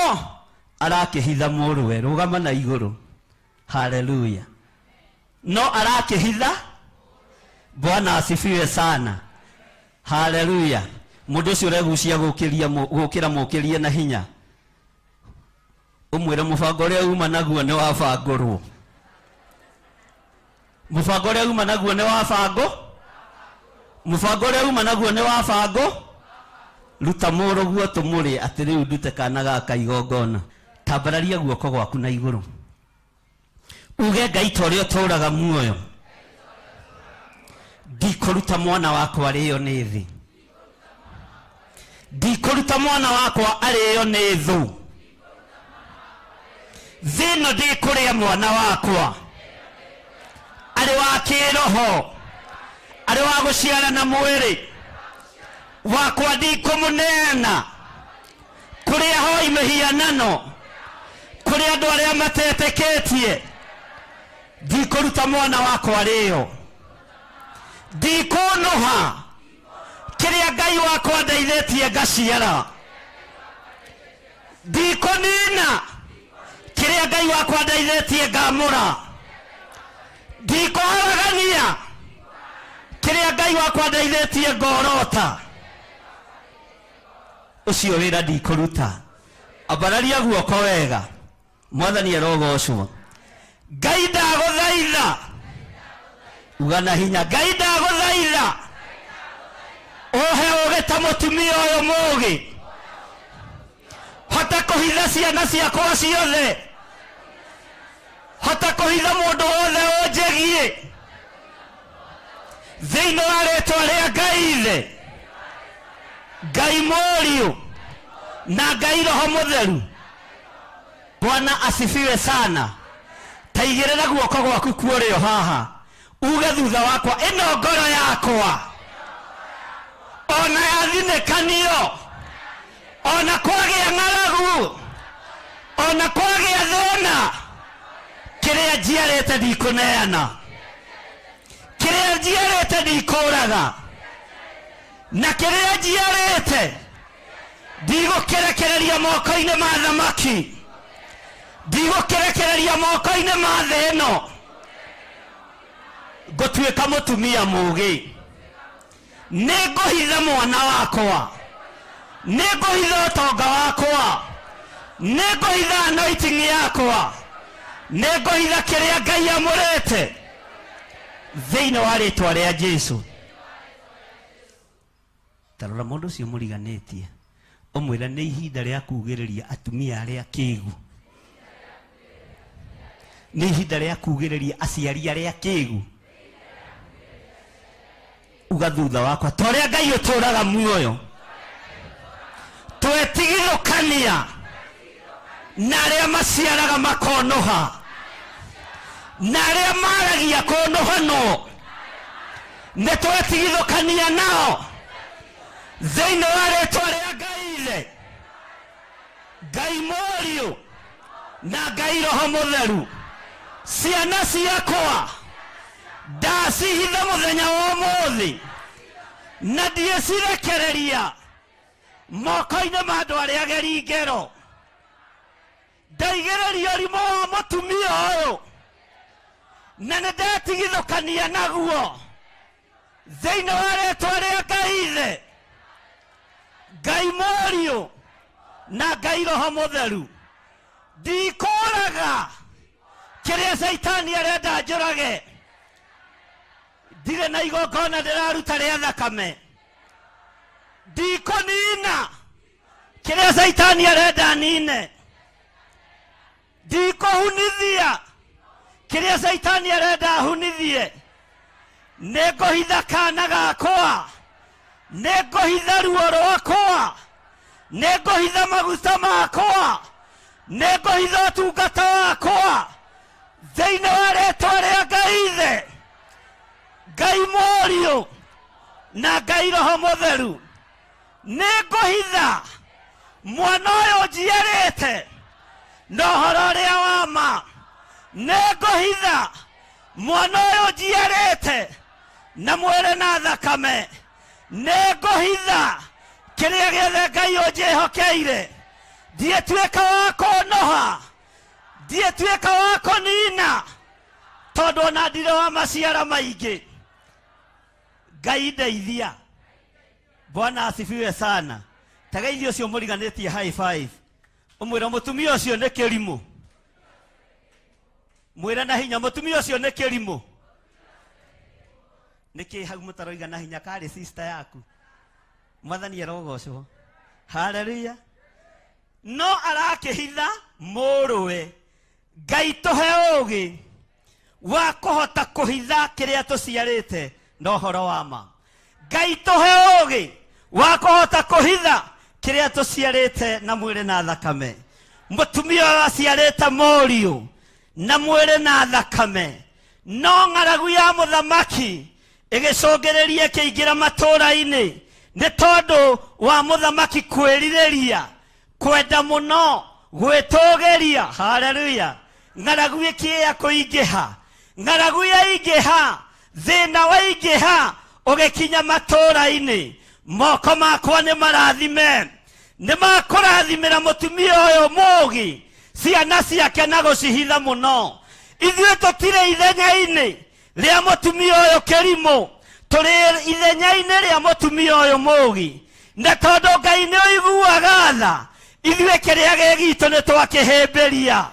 arakĩhitha mũrũwe, rũgama na igũrũ. Haleluya. No arakĩhitha. Bwana asifiwe sana. Haleluya. Mũndũ ũcio ũregucia gũkĩra mũkĩrie na hinya. Ũmwĩre mũbango ũrĩa uma naguo nĩ wabangũrwo. Mũbango ũrĩa uma naguo nĩ wabango. Mũbango ũrĩa uma naguo nĩ wabango. Ruta mũrũguo tũmũrĩe. Atĩ rĩu ndute kana gaka igongona. Tambararia guoko gwaku na igũrũ. Uge Ngai ta ũrĩa ũtũũraga muoyo, ndikũruta mwana wakwa arĩo nĩ thĩ. Ndikũruta mwana wakwa arĩo nĩ thũ. Thĩ ĩno ndĩkũrĩa mwana wakwa. Arĩ wa kĩroho, arĩ wa gũciara na mwĩrĩ wakwa ndikũmũneana kũrĩ ahoi mĩhianano, kũrĩ andũ arĩa matetĩkĩtie. Ndikũruta mwana wakwa arĩo. Ndikũnũha kĩrĩa Ngai wakwa ndeithĩtie ngaciara. Ndikũnina kĩrĩa Ngai wakwa ndeithĩtie ngamũra. Ndikũharagania kĩrĩa Ngai wakwa ndeithĩtie ngorota. Ũcio wĩra ndikũruta. Ambararia guoko wega. Mwathani arogocwo. Ngai ndagũthaitha. Uga na hinya, Ngai ndagũthaitha. Ũhe ũgĩ ta mũtumia ũyũ mũũgĩ. Hota kũhitha ciana ciakwa ciothe. Hota kũhitha mũndũ wothe ũnjegiĩ. Thĩinĩ wa rĩĩtwa rĩa Ngai Ithe, Ngai Mũriũ na Ngai Roho Mũtheru. Bwana asifiwe sana. Taigĩrĩra guoko gwaku kuorĩo haha. Uge thutha wakwa, ĩno ngoro yakwa ona yathinĩkanio, ona kwagĩa ng'aragu, ona kwagĩa thĩna, kĩrĩa njiarĩte ndikũneana, kĩrĩa njiarĩte ndikũraga, na kĩrĩa njiarĩte ndigũkĩrekereria moko-inĩ ma thamaki, ndigũkĩrekereria moko-inĩ ma thĩ ĩno. Ngũtuĩka mũtumia mũũgĩ. Nĩngũhitha mwana wakwa, nĩngũhitha ũtonga wakwa, nĩngũhitha anointing yakwa, nĩngũhitha kĩrĩa Ngai amũrĩte thĩinĩ wa rĩĩtwa rĩa Jesũ. Tarora mũndũ ũcio mũriganĩtie, ũmwĩre nĩ ihinda rĩa kugĩrĩria atumia arĩa kĩĩgu. Nĩ ihinda rĩa kugĩrĩria aciari arĩa kĩĩgu. Uga thutha wakwa, ta ũrĩa Ngai ũtũũraga muoyo, twetigithũkania na arĩa maciaraga makonoha, na arĩa maragia kũnohanwo, nĩ twetigithũkania nao thĩinĩ wa rĩĩtwa rĩa Ngai Ithe, Ngai Mũriũ na Ngai Roho Mũtheru. Ciana ciakwa ndacihitha mũthenya wa ũmũthĩ, na ndiĩcirekereria moko-inĩ ma andũ arĩa ageri ngero. Ndaigĩrĩria ũrimũ wa mũtumia ũyũ, na nĩ ndetigithũkania naguo thĩinĩ wa rĩĩtwa rĩa Ngai Ithe, Ngai Mũriũ na Ngai Roho Mũtheru. Ndikũraga kĩrĩa Saitani arenda njũrage. Ndirĩ na igongona ndĩraruta rĩa thakame. Ndikũnina Kiria Saitani arenda nine ndikuhunithia. Kiria Saitani arenda hunithie. Negohitha kana gakwa, negohitha ruo rwakwa, negohitha maguta makwa, negohitha ũtungata wakwa thĩinĩ wa rĩĩtwa rĩa Ngai Ithe, Ngai Mũriũ na Ngai Roho Mũtheru. Negohitha mwana ũyũ njiarĩte na ũhoro ũrĩa wa ma. Negohitha mwana ũyũ njiarĩte na mwĩrĩ na thakame. Negohitha kĩrĩa gĩothe Ngai ũnjĩhokeire. Ndiĩtuĩka wa kũnoha, ndiĩtuĩka wa kũnina, tondũ ona ndirĩ wa maciara maingĩ. Ngai ndeithia. Bwana asifiwe sana. Tagaithio ũcio mũriganĩtie high five. Ũmwĩra mũtumia ũcio nĩ kĩrimũ. Mwĩra na hinya mũtumia ũcio nĩ kĩrimũ. Nĩkĩ hau mũtaroiga na hinya karĩ sister yaku. Mwathani arogocwo. Hallelujah. No arakĩhitha mũrũwe. Ngai tũhe ũũgĩ wa kũhota kũhitha kĩrĩa tũciarĩte na ũhoro wa ma. Ngai tũhe ũũgĩ wa kũhota kũhitha kĩrĩa tũciarĩte na mwĩrĩ na thakame. Mũtumia ũyũ aciarĩte mũriũ na mwĩrĩ na thakame. No ng'aragu ya mũthamaki ĩgĩcũngĩrĩria kĩingĩra matũũra-inĩ nĩ tondũ wa mũthamaki kwĩrirĩria, kwenda mũno, gwĩtũũgĩria. Haleluya. Ng'aragu ĩkĩĩa kũingĩha. Ng'aragu yaingĩha, thĩna waingĩha, ũgĩkinya matũũra-inĩ, moko makwa nĩ marathime. Nĩ makũrathimĩra mũtumia ũyũ mũũgĩ ciana ciake na gũcihitha mũno. Ithuĩ tũtirĩ ithenya-inĩ rĩa mũtumia ũyũ kĩrimũ, tũrĩ ithenya-inĩ rĩa mũtumia ũyũ mũũgĩ. Na tondũ Ngai nĩ ũiguaga tha, ithuĩ kĩrĩa gĩgitũ nĩ twakĩhĩmbĩria.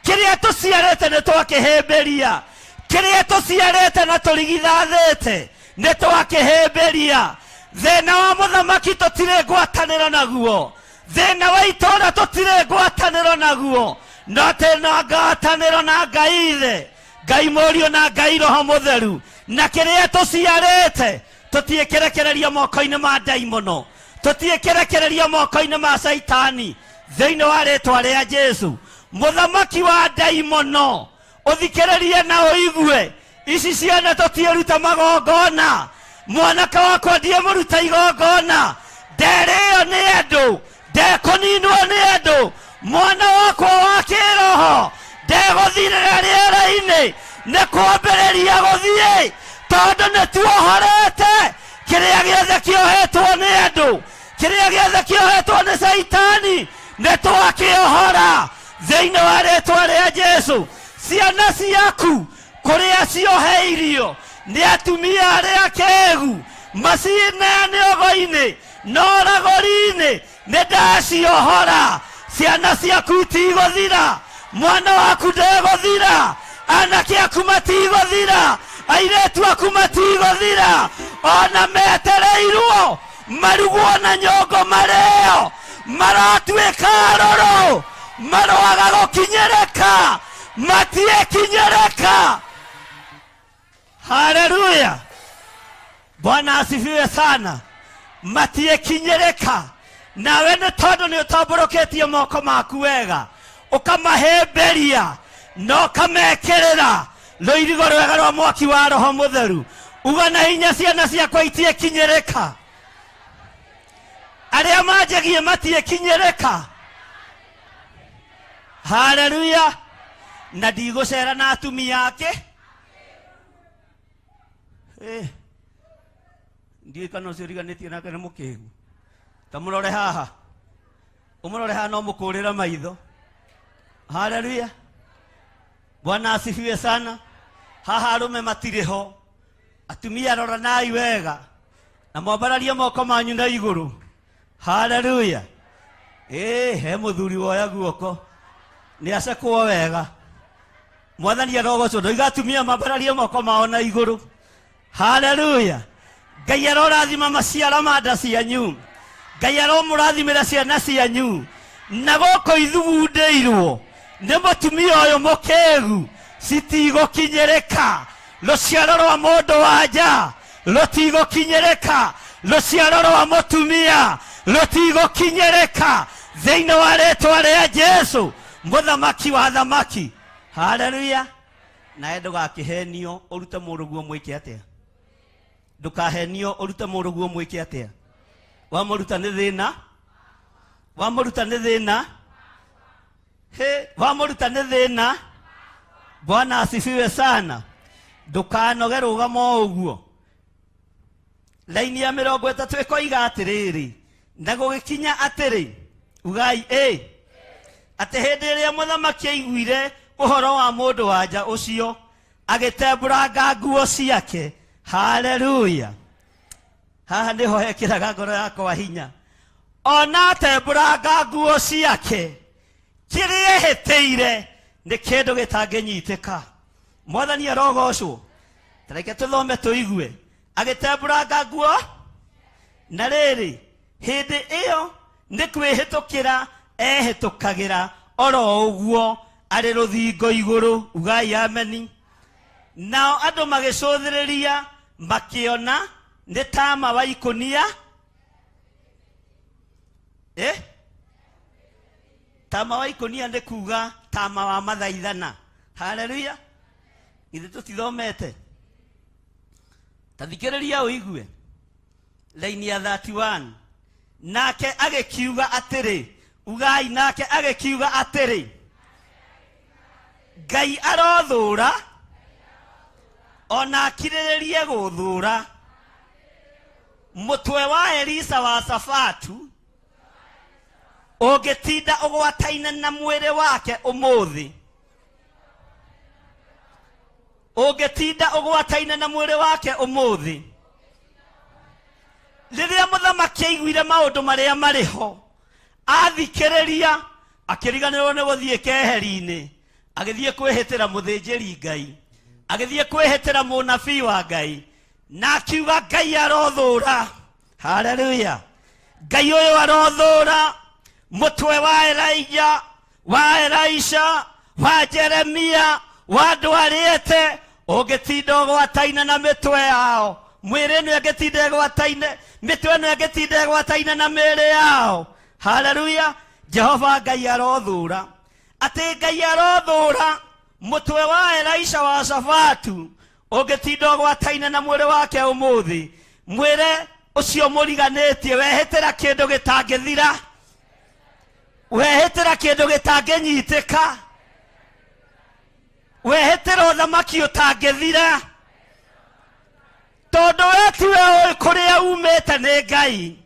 Kĩrĩa tũciarĩte nĩ twakĩhĩmbĩria. Kĩrĩa tũciarĩte na tũrigithathĩte nĩ twakĩhĩmbĩria. Thĩna wa mũthamaki tũtirĩ ngwatanĩro naguo. Thĩna wa itũũra tũtirĩ ngwatanĩro naguo. No tena ngwatanĩro na Ngai Ithe, Ngai Mũriũ na Ngai Roho Mũtheru. Na kĩrĩa tũciarĩte tũtiĩkĩrekereria moko-inĩ ma ndaimono, tũtiĩkĩrekereria moko-inĩ ma Saitani thĩinĩ wa rĩĩtwa rĩa Jesu. Mũthamaki wa ndaimono, ũthikĩrĩrie na ũigue. Ici ciana tũtiĩruta magongona. Mwanake wakwa ndiĩmũruta igongona. Nderĩo nĩ andũ, ndekũninwo nĩ andũ. Mwana wakwa wa kĩroho ndegũthirĩra rĩera-inĩ, nĩ kwambĩrĩria gũthiĩ, tondũ nĩ tuohorete kĩrĩa gĩothe kĩohetwo nĩ andũ, kĩrĩa gĩothe kĩohetwo nĩ Saitani, nĩ twakĩohora thĩinĩ wa rĩĩtwa rĩa Jesu. Ciana ciaku kũrĩa cioheirio nĩ atumia arĩa akĩĩgu, macineanĩogo-inĩ na ũragũri-inĩ, nĩ ndaciohora. Ciana ciaku itigũthira, mwana waku ndegũthira, anake aku matigũthira, airĩtu aku matigũthira. Ona metereirwo marugwo na nyongo marĩo, maratuĩka arũrũ, maroaga gũkinyĩrĩka, matiĩkinyĩrĩka. Haleluya. Bwana asifiwe sana. Matiĩkinyĩrĩka. Nawe nĩ tondũ nĩ ũtambũrũkĩtie moko maku wega, ũkamahĩmbĩria na ũkamekĩrĩra rũirigo rwega rwa mwaki wa Roho Mũtheru. Uga na hinya, ciana ciakwa itiĩkinyĩrĩka. Arĩa manjagia matiĩkinyĩrĩka. Haleluya. Na ndigũcera na atumia ake. Ndiĩ kana ũcio ũriganĩtie nake nĩ mũkĩgu. Tamũrore haha. Ũmũrore haha no mũkũrĩra maitho. Haleluya. Bwana asifiwe sana. Haha arũme matirĩ ho. Atumia roranai wega na mwambararie moko manyu na igũrũ. Haleluya. He mũthuri woya guoko nĩ acekwo wega. Mwathani arogocwo. Ndoiga atumia mambararie moko mao na igũrũ. Haleluya. Ngai arorathima maciara ma nda cianyu. Ngai aromũrathimĩra ciana cianyu na gũkũ ithugundĩirwo nĩ mũtumia ũyũ mũkĩgu citigũkinyĩrĩka rũciaro rwa mũndũ wanja rũtigũkinyĩrĩka rũciaro rwa mũtumia rũtigũkinyĩrĩka thĩinĩ wa rĩĩtwa rĩa Jesũ mũthamaki wa thamaki. Haleluya. Nawe ndũgakĩhenio ũrute mũrũguo mwĩke atĩa. Ndũkahenio ũrute mũrũguo mwĩke atĩa. Wamũruta nĩ thĩna. Wamũruta nĩ thĩna. Wamũruta nĩ thĩna. Bwana asifiwe sana. Ndũkanoge rũgama ũguo. Laini ya 30 ĩkoiga atĩrĩrĩ, na gũgĩkinya atĩrĩ, ugai atĩ hĩndĩ ĩrĩa mũthamaki aiguire ũhoro wa mũndũ wanja ũcio agĩtembũranga nguo ciake. Haleluya. Haha nĩho hekĩraga ngoro yakwa hinya. Ona atembũranga nguo ciake, kĩrĩa ehĩtĩire nĩ kĩndũ gĩtangĩnyitĩka. Mwathani arogocwo. Tareke tũthome tũigue. Agĩtembũranga nguo, na rĩrĩ hĩndĩ ĩyo nĩ kwĩhĩtũkĩra ehĩtũkagĩra oro ũguo arĩ rũthingo igũrũ. Ugai ameni. Nao andũ magĩcũthĩrĩria makĩona nĩ taama wa ikũnia. Taama wa ikũnia nĩ kuga taama wa mathaithana. Haleluya. Ithe tũtithomete. Tathikĩrĩria ũigue. Laini ya 31. Nake agĩkiuga atĩrĩ. Ugai nake agĩkiuga atĩrĩ. Ngai arothũra ona akirĩrĩrie gũthũra mũtwe wa Elisa wa Shafatu ũngĩtinda ũgwataine na mwĩrĩ wake ũmũthĩ. Ũngĩtinda ũgwataine na mwĩrĩ wake ũmũthĩ. Rĩrĩa mũthamaki aiguire maũndũ marĩa marĩ ho, athikĩrĩria, akĩriganĩrwo nĩ gũthiĩ keheri-inĩ, agĩthiĩ kwĩhĩtĩra mũthĩnjĩri Ngai, agĩthiĩ kwĩhĩtĩra mũnabii wa Ngai, na akiuga Ngai arothũra. Haleluya. Ngai ũyũ arothũra mũtwe wa Elijah, wa Elisha, wa Jeremia, wa andũ arĩte ũngĩtinda ũgwataine na mĩtwe yao. Mwĩrĩ ĩno ĩngĩtinda ĩgwataine, mĩtwe ĩno ĩngĩtinda ĩgwataine na mĩĩrĩ yao. Haleluya. Jehova Ngai arothũra. Atĩ Ngai arothũra mũtwe wa Elisha wa Shafatu ũngĩtinda ũgwataine na mwĩrĩ wake ũmũthĩ. Mwĩrĩ ũcio mũriganĩtie wehĩtĩra kĩndũ gĩtangĩthira. Wehĩtĩra kĩndũ gĩtangĩnyitĩka. Wehĩtĩra ũthamaki ũtangĩthira. Tondũ we tiwe ũĩ kũrĩa umĩte nĩ Ngai.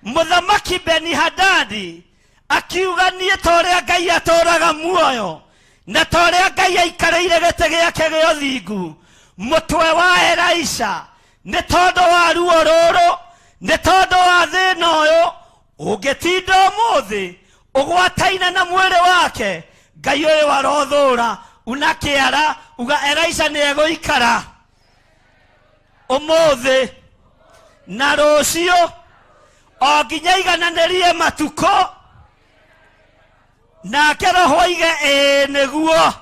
Mũthamaki Beni-Hadadi akiuga niĩ ta ũrĩa Ngai atũũraga muoyo na ta ũrĩa Ngai aikarĩire gĩtĩ gĩake gĩa ũthingu, mũtwe wa Elisha nĩ tondũ wa ruo rũrũ, nĩ tondũ wa thĩna ũyũ ũngĩtinda ũmũthĩ ũgwataine na mwĩrĩ wake. Ngai ũyũ arothũra. Unakĩara uga Elisha nĩ egũikara ũmũthĩ na rũciũ o nginya igananĩrie matukũ, nake Roho oige nĩguo.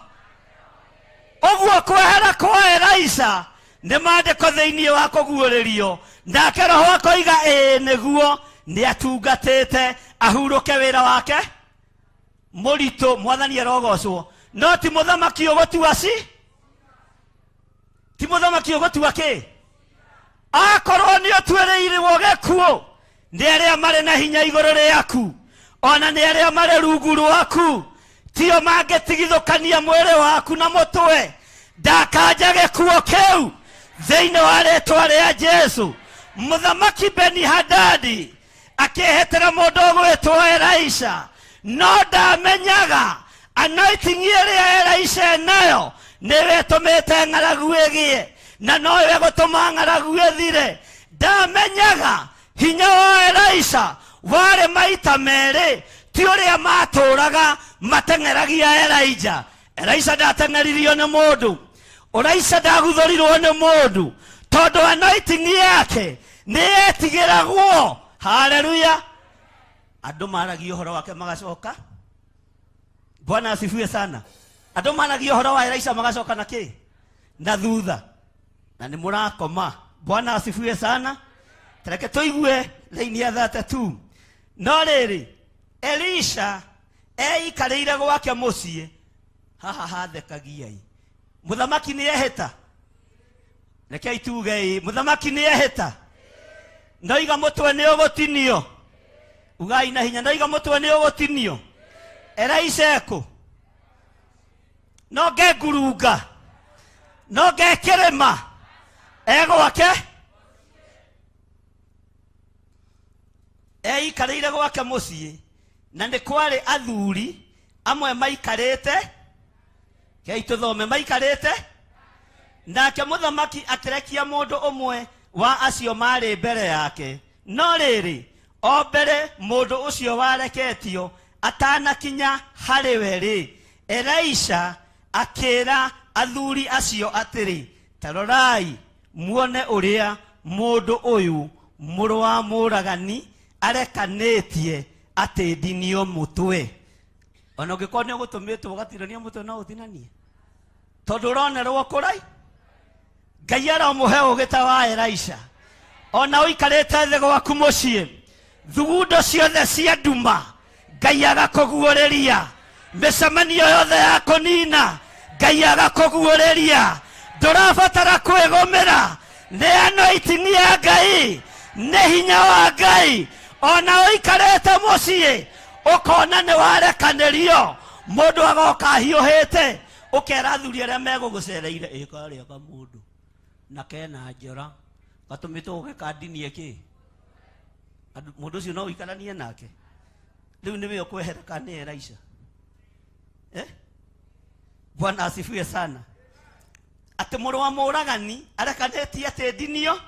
Ũguo kwehera kwa Elisha nĩ maandĩko thĩinĩ wa kũguũrĩrio, nake Roho akoiga nĩguo. Nĩ atungatĩte ahurũke wĩra wake mũritũ. Mwathani arogocwo. No ti mũthamaki ũgũtua ti mũthamaki ũgũtua kĩ? Akorwo nĩ ũtuĩrĩirwo gĩkuũ nĩ arĩa marĩ na hinya igũrũ rĩaku, ona nĩ arĩa marĩ rungu rwaku, tio mangĩtigithũkania mwĩrĩ waku na mũtwe. Ndakanja gĩkuũ kĩu thĩinĩ wa rĩĩtwa rĩa Jesũ. Mũthamaki Beni-Hadadi akĩhĩtĩra mũndũ ũgwĩtwo Elisha, no ndamenyaga anointing ĩrĩa Elisha nayo nĩwe ĩtũmĩte ng'aragu ĩgĩe na nowe gũtũma ng'aragu ĩthire. Ndamenyaga hinya wa Elisha warĩ maita merĩ, ti ũrĩa matũũraga mateng'eragia Elijah. Elisha ndateng'eririo nĩ mũndũ. Elisha ndaguthũrirwo nĩ mũndũ, tondũ anointing yake nĩ yetigĩragwo. Haleluya. Andũ maragia ũhoro wake magacoka. Bwana asifiwe sana. Andũ maragia ũhoro wa Elisha magacoka na kĩ? Na thutha. Na nĩ mũrakoma. Bwana asifiwe sana. Tareke tũigue raini ya 32. No rĩrĩ, Elisha eikarĩire gwake mũciĩ. Haha hathekagiai. Mũthamaki nĩ ehĩta. Rekei tuge mũthamaki nĩ ehĩta. Noiga mũtwe nĩ ũgũtinio. Ugai na hinya, noiga mũtwe nĩ ũgũtinio. Elisha ekũ? No ngengurunga. No ngekĩrĩma. Gwake. Eikarĩire gwake mũciĩ. Na nĩ kwarĩ athuri amwe maikarĩte. Kei tũthome maikarĩte. Nake mũthamaki akĩrekia mũndũ ũmwe wa acio marĩ mbere yake. No rĩrĩ, o mbere mũndũ ũcio wareketio atanakinya harĩ we rĩ, Elisha akĩra athuri acio atĩrĩ, tarorai muone ũrĩa mũndũ ũyũ mũrũ wa mũragani arekanĩtie atĩ ndinio mũtwe. Ona ũngĩkorwo nĩ ũgũtũmĩtwo ũgatirania mũtwe no ũtinanie. Tondũ ũronerwo kũrai. Ngai aromũhe ũgĩ ta wa Elisha. Ona ũikarĩte thĩ gwaku mũciĩ, thugundo ciothe cia nduma Ngai agakũguũrĩria. Mĩcemanio yothe ya kũnina Ngai agakũguũrĩria. Ndũrabatara kwĩgũmĩra. Nĩ anointing ya Ngai, nĩ hinya wa Ngai. Ona ũikarĩte mũciĩ ũkona nĩ warekanĩrio, mũndũ agoka hiũhĩte, ũkera athuri arĩa megũgũcereire ĩkarĩa kamũndũ na kena njora gatũmĩtwo gũgĩkandinie kĩ? Mũndũ ũcio no ũikaranie nake. Rĩu nĩwe ũkwehereka nĩ Elisha. Bwana asifiwe sana. Atĩ mũrũ wa mũragani arekanĩtie atĩ ndinio.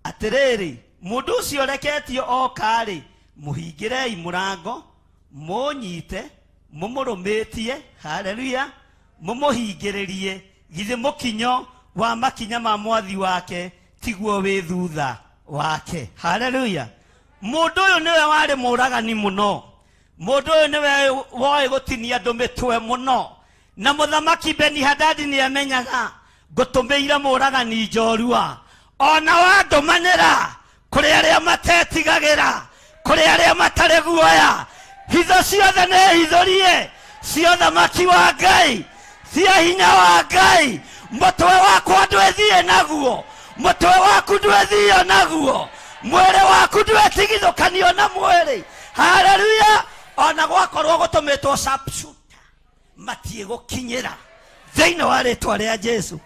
Atĩrĩrĩ, mũndũ ũcio reketio oka-rĩ, mũhingĩrei mũrango, mũnyite, mũmũrũmĩtie, haleluya, mũmũhingĩrĩrie, githĩ mũkinyo wa makinya ma mwathi wake tiguo wĩ thutha wake. Haleluya. Mũndũ ũyũ nĩwe warĩ mũragani mũno. Mũndũ ũyũ nĩwe woĩ gũtinia andũ mĩtwe mũno. Na mũthamaki Beni-Hadadi nĩ amenyaga ngũtũmĩire mũragani njorua. Ona wandũmanĩra kũrĩ arĩa matetigagĩra, kũrĩ arĩa matarĩ guoya, hitho ciothe nĩ hithũrie cia ũthamaki wa Ngai, cia hinya wa Ngai. Mũtwe wakwa ndwĩthiĩ naguo, mũtwe waku ndwĩthiĩ naguo, mwĩrĩ waku ndwĩtigithũkanio na mwĩrĩ. Haleluya. Ona gwakorwo gũtũmĩtwo sharpshooter matiĩgũkinyĩra thĩinĩ wa rĩtwa rĩa Jesu.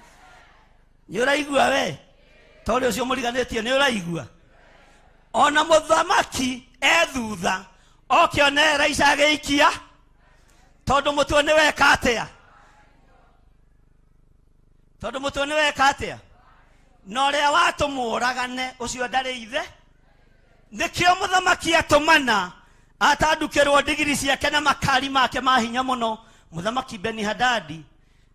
Nĩ ũraigua we? Tondũ ũcio mũriganĩtie nĩ ũraigua? Ona mũthamaki thutha okĩone Elisha agĩikia, tondũ mũtwe nĩ weka atĩa? Tondũ mũtwe nĩ weka atĩa? Na ũrĩa watũmũragane ũcio ndarĩ ithe. Nĩkĩo mũthamaki atũmana atandukĩrwo ndigiri ciake na makari make ma hinya mũno. Mũthamaki Beni-Hadadi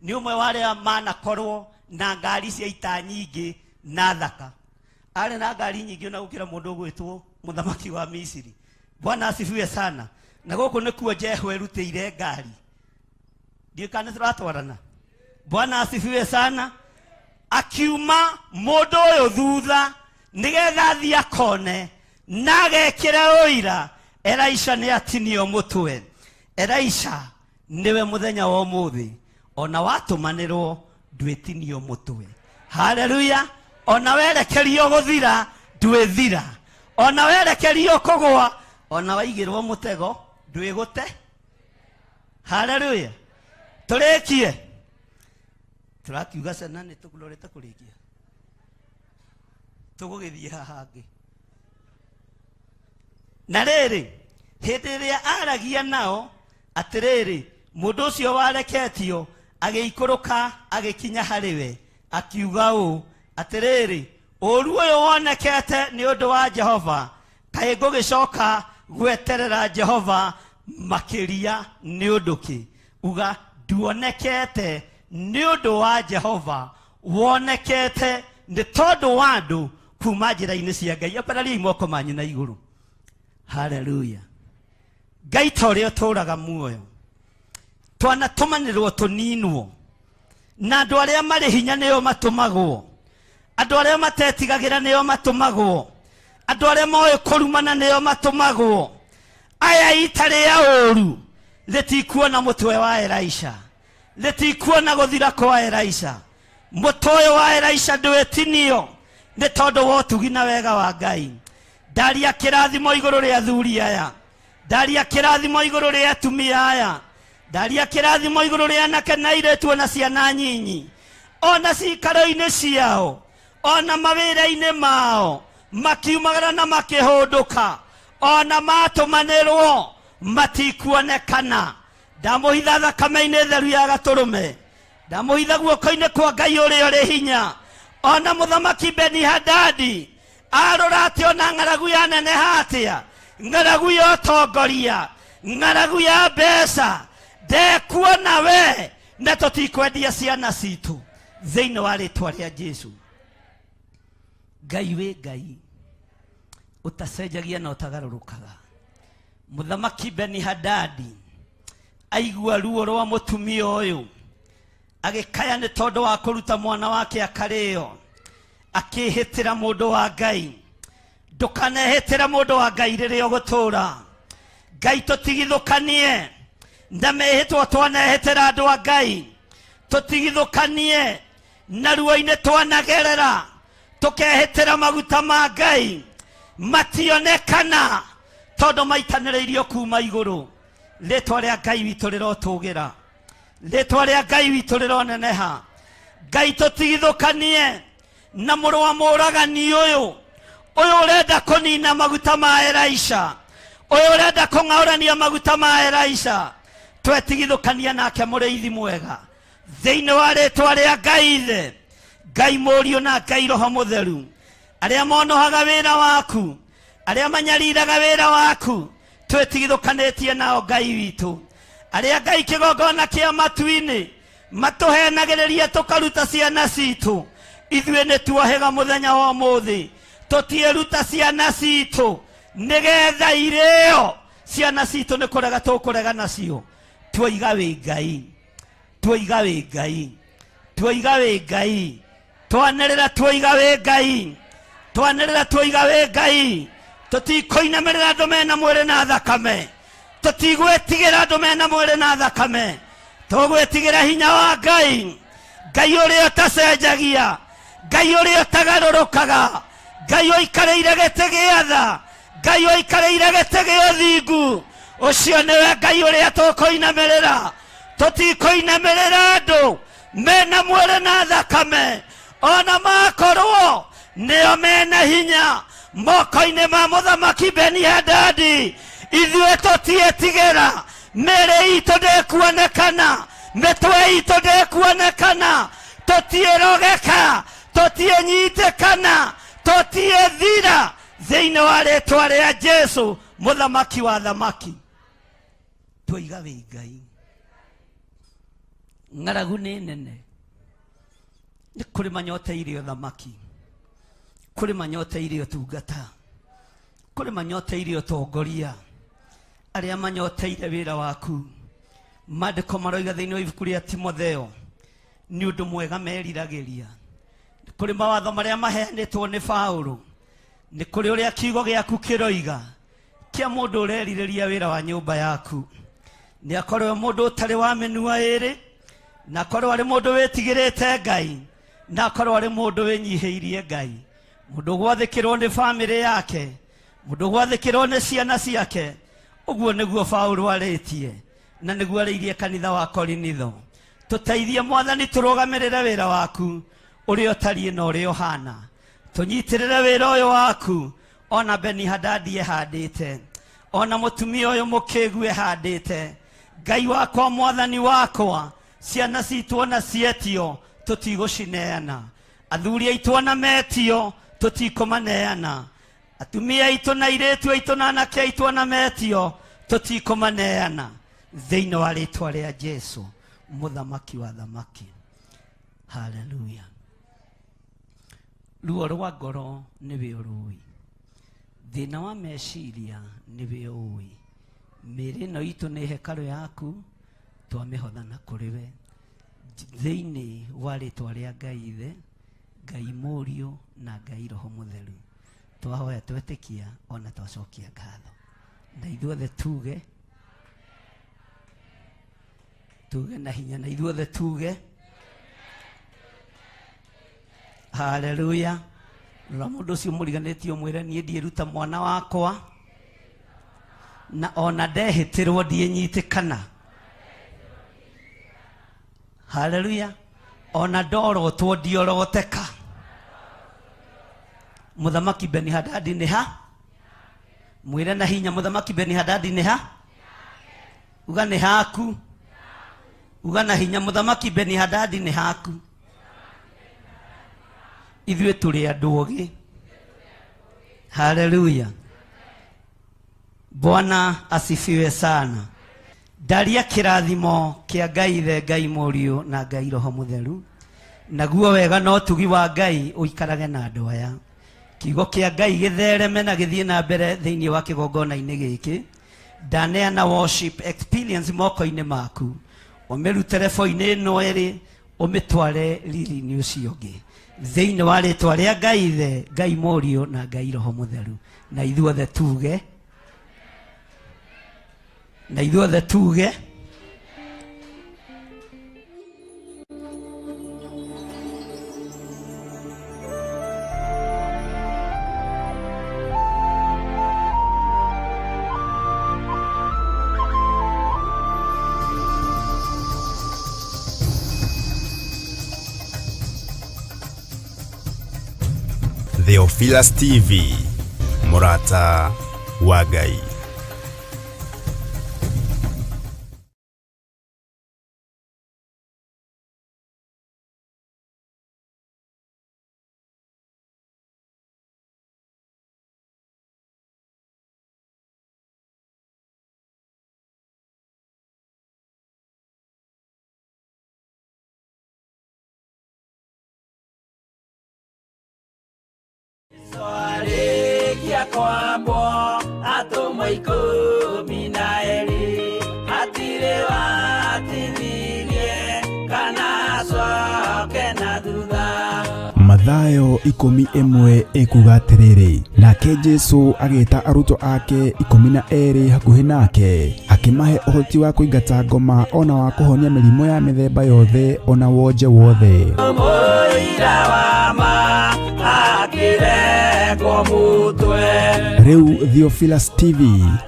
nĩ ũmwe wa arĩa manakorwo na ngari cia ita nyingĩ na thaka. Arĩ na ngari nyingĩ na gũkĩra mũndũ ũgwĩtwo mũthamaki wa Misiri. Bwana asifiwe sana. Na gũkũ nĩkuo Jehu erutĩire ngari. Ndiũ kana tũratwarana. Bwana asifiwe sana. Akiuma mũndũ ũyũ thutha nĩgetha athiĩ akone na agekĩra ũira Elisha nĩ atinio mũtwe. Elisha niwe mũthenya wa ũmũthĩ ona watũmanĩrwo ndwĩtinio mũtwe. Haleluya. Ona werekerio gũthira ndwĩthira. Ona werekerio kũgwa, ona waigĩrwo mũtego ndwĩgũte. Haleluya. Tũrĩkie. Tũrakiuga cena nĩ tũkũrorete kũrĩkia. Tũgũgĩthiĩ haha hangĩ. Na rĩrĩ, hĩndĩ ĩrĩa aragia nao, atĩrĩrĩ, mũndũ ũcio wareketio agĩikũrũka agĩkinya harĩ we, akiuga ũũ, atĩrĩrĩ, ũru ũyũ wonekete nĩ ũndũ wa Jehova, kaĩ ngũgĩcoka gweterera Jehova makĩria nĩ ũndũ kĩ? Uga nduonekete nĩ ũndũ wa Jehova, wonekete nĩ tondũ wa andũ kuma njĩra-inĩ cia Ngai. Ambarariai moko manyu na igũrũ. Haleluya. Ngai ta ũrĩa ũtũũraga muoyo, twanatũmanĩrwo tũninwo, na andũ arĩa marĩ hinya nĩo matũmagwo, andũ arĩa matetigagĩra nĩo matũmagwo, andũ arĩa moĩ kũrumana nĩo matũmagwo. Aya itarĩ ya ũru rĩtikuona mũtwe wa Elisha, rĩtikuona gũthira kwa Elisha. Mũtwe ũyũ wa Elisha ndwĩtinio nĩ tondũ wa ũtugi na wega wa Ngai. Ndaria kĩrathimo igũrũ rĩa athuri aya, ndaria kĩrathimo igũrũ rĩa atumia aya, ndaria kĩrathimo igũrũ rĩa anake na airĩtu na ciana nyinyi, ona cikaro-inĩ ciao, ona mawĩra-inĩ mao, makiumagara na makĩhũndũka, ona matũmanĩrwo matikuonekana. Ndamũhitha thakame-inĩ theru ya Gatũrũme, ndamũhitha guoko-inĩ kwa Ngai ũrĩa ũrĩ hinya. Ona mũthamaki Beni-Hadadi arora atĩ ona ng'aragu ya neneha atĩa, ng'aragu ya ũtongoria, ng'aragu ya mbeca, ndekuona we, na tũtikwendia ciana citũ thĩinĩ wa rĩtwa rĩa Jesũ. Ngai wĩ Ngai, utacenjagia na utagarũrũkaga. Mũthamaki Beni-Hadadi aigua ruo rwa mũtumia ũyũ, agĩkaya nĩ tondũ wa kũruta mwana wake akarĩo, akĩhĩtĩra mũndũ wa Ngai. Ndũkanehĩtĩra mũndũ wa Ngai rĩrĩa ũgũtũũra. Ngai tũtigithũkanie na mehĩtwo twanehĩtĩra andũ a Ngai, tũtigithũkanie na ruo-inĩ twanagerera, tũkehĩtĩra maguta ma Ngai mationekana tondũ maitanĩrĩirio kuma igũrũ. Rĩtwa rĩa Ngai witũ rĩrotũgĩra, rĩtwa rĩa Ngai witũ rĩroneneha. Ngai tũtigithũkanie na mũrũ wa mũũragani ũyũ ũrenda kũnina maguta ma Elisha, ũyũ ũrenda kũng'aũrania maguta ma Elisha. Twetigithũkania nake mũrĩithi mwega thĩinĩ wa rĩtwa rĩa Ngai Ithe, Ngai Mũriũ na Ngai Roho Mũtheru. Arĩa monohaga wĩra waku, arĩa manyariraga wĩra waku, twetigithũkanĩtie nao Ngai witũ. Arĩa Ngai kĩgongona kĩa matu-inĩ matũhenagĩrĩria tũkaruta ciana citũ, ithuĩ nĩ tuohĩga mũthenya wa ũmũthĩ, tũtiĩruta ciana citũ nĩgetha irĩo. Ciana citũ nĩ kũrega tũkũrega nacio. Tuoiga wĩ Ngai, tuoiga wĩ Ngai, tuoiga wĩ Ngai, twanĩrĩra tuoiga wĩ Ngai, twanĩrĩra tuoiga wĩ Ngai. Tũtikũinamĩrĩra andũ mena mwĩrĩ na thakame, tũtigwĩtigĩra andũ mena mwĩrĩ na thakame, tũgwĩtigĩra hinya wa Ngai, Ngai ũrĩa ũtacenjagia, Ngai ũrĩa ũtagarũrũkaga, Ngai ũikarĩire gĩtĩ gĩa tha, Ngai ũikarĩire gĩtĩ gĩa ũthingu. Ũcio nĩwe Ngai ũrĩa tũkũinamĩrĩra. Tũtikũinamĩrĩra andũ mena mwĩrĩ na thakame, ona makorwo nĩo mena hinya moko-inĩ ma mũthamaki Beni-Hadadi. Ithuĩ tũtiĩtigĩra, mĩĩrĩ itũ ndĩkuonekana, mĩtwe itũ ndĩkuonekana, tũtiĩrogeka, tũtiĩnyitĩkana, tũtiĩthira thĩinĩ wa rĩtwa rĩa Jesũ, mũthamaki wa thamaki. Tuoiga wĩ Ngai. Ng'aragu nĩ nene, nĩ kũrĩ manyoteire ũthamaki, kũrĩ manyoteire ũtungata, kũrĩ manyoteire ũtongoria, arĩa manyoteire wĩra waku. Maandĩko maroiga thĩinĩ wa ibuku rĩa Timotheo, nĩ ũndũ mwega meriragĩria. Nĩ kũrĩ mawatho marĩa maheanĩtwo nĩ Paũlũ, nĩ kũrĩ ũrĩa kiugo gĩaku kĩroiga kĩa mũndũ ũrerirĩria wĩra wa nyũmba yaku. Nĩ akorwo mũndũ ũtarĩ wa mĩnua ĩrĩ, na akorwo arĩ mũndũ wĩtigĩrĩte Ngai, na akorwo arĩ mũndũ wĩnyihĩirie Ngai, mũndũ gwathĩkĩrwo nĩ bamĩrĩ yake, mũndũ gwathĩkĩrwo nĩ ciana ciake. Ũguo nĩguo Paũlũ arĩtie, na nĩguo arĩirie kanitha wa Korinitho. Tũteithie Mwathani tũrũgamĩrĩre wĩra waku ũrĩa ũtariĩ na ũrĩa ũhana. Tũnyitĩrĩre wĩra ũyũ waku, ona Beni-Hadadi ehandĩte, ona mũtumia ũyũ mũkĩgu ehandĩte. Ngai wakwa, Mwathani wakwa, ciana citũ ona cietio tũtigũcineana, athuri aitũ ona metio tũtikũmaneana, atumia aitũ na airĩtu aitũ na anake aitũ ona metio tũtikũmaneana, thĩinĩ wa rĩtwa rĩa Jesũ, mũthamaki wa thamaki. Haleluya. Ruo rwa ngoro nĩwe ũrũi, thina wa meciria niwe ui mĩrĩ ĩno itũ nĩ hekarũ yaku twamĩhothana kũrĩ we thĩinĩ wa rĩtwa rĩa Ngai Ithe, Ngai Mũriũ na Ngai Roho Mũtheru. Twahoya twetĩkia ona twacokia ngatho, na ithuothe tuge na hinya, na ithuothe tuge haleluya. Rora mũndũ ũcio mũriganĩtie ũmwĩre niĩ ndiĩruta mwana wakwa na ona ndehĩtĩrwo ndiĩnyitĩkana. Haleluya. Ona ndorotwo ndioroteka. Mũthamaki Beni-Hadadi nĩ ha? Mwĩre na hinya mũthamaki Beni-Hadadi nĩ ha? Uga nĩ haku. Uga na hinya mũthamaki Beni-Hadadi nĩ haku. Ithuĩ tũrĩ andũ ogĩ. Haleluya. Bwana asifiwe sana. Ndaria kĩrathimo kĩa Ngai Ithe, Ngai Mũriũ na Ngai Roho Mũtheru. Naguo wega no tugi wa Ngai ũikarage na andũ aya. Kiugo kĩa Ngai gĩthereme na gĩthiĩ na mbere thĩinĩ wa kĩgongona-inĩ gĩkĩ. Ndaneana worship experience moko-inĩ maku. Ũmĩrute rebo-inĩ ĩno ĩrĩ, ũmĩtware riri-inĩ ũcio ũngĩ. Thĩinĩ wa rĩtwa rĩa Ngai Ithe, Ngai Mũriũ na Ngai Roho Mũtheru. Na ithuothe tuge. Na ithuothe tuge. Theophilus TV, Murata wa Ngai. Swarekia kwambo atumwa 12 atire watithirie kana coke na thutha. Mathayo 11 ekuga atĩrĩrĩ, nake Jesũ agĩĩta arutwo ake 12 hakuhĩ nake, akĩmahe ũhoti wa kũingata ngoma ona wa kũhonia mĩrimũ ya mĩthemba yothe ona wonje wothe. Mũira wa ma akĩrekwo mũtwe. Rĩu Theophilus TV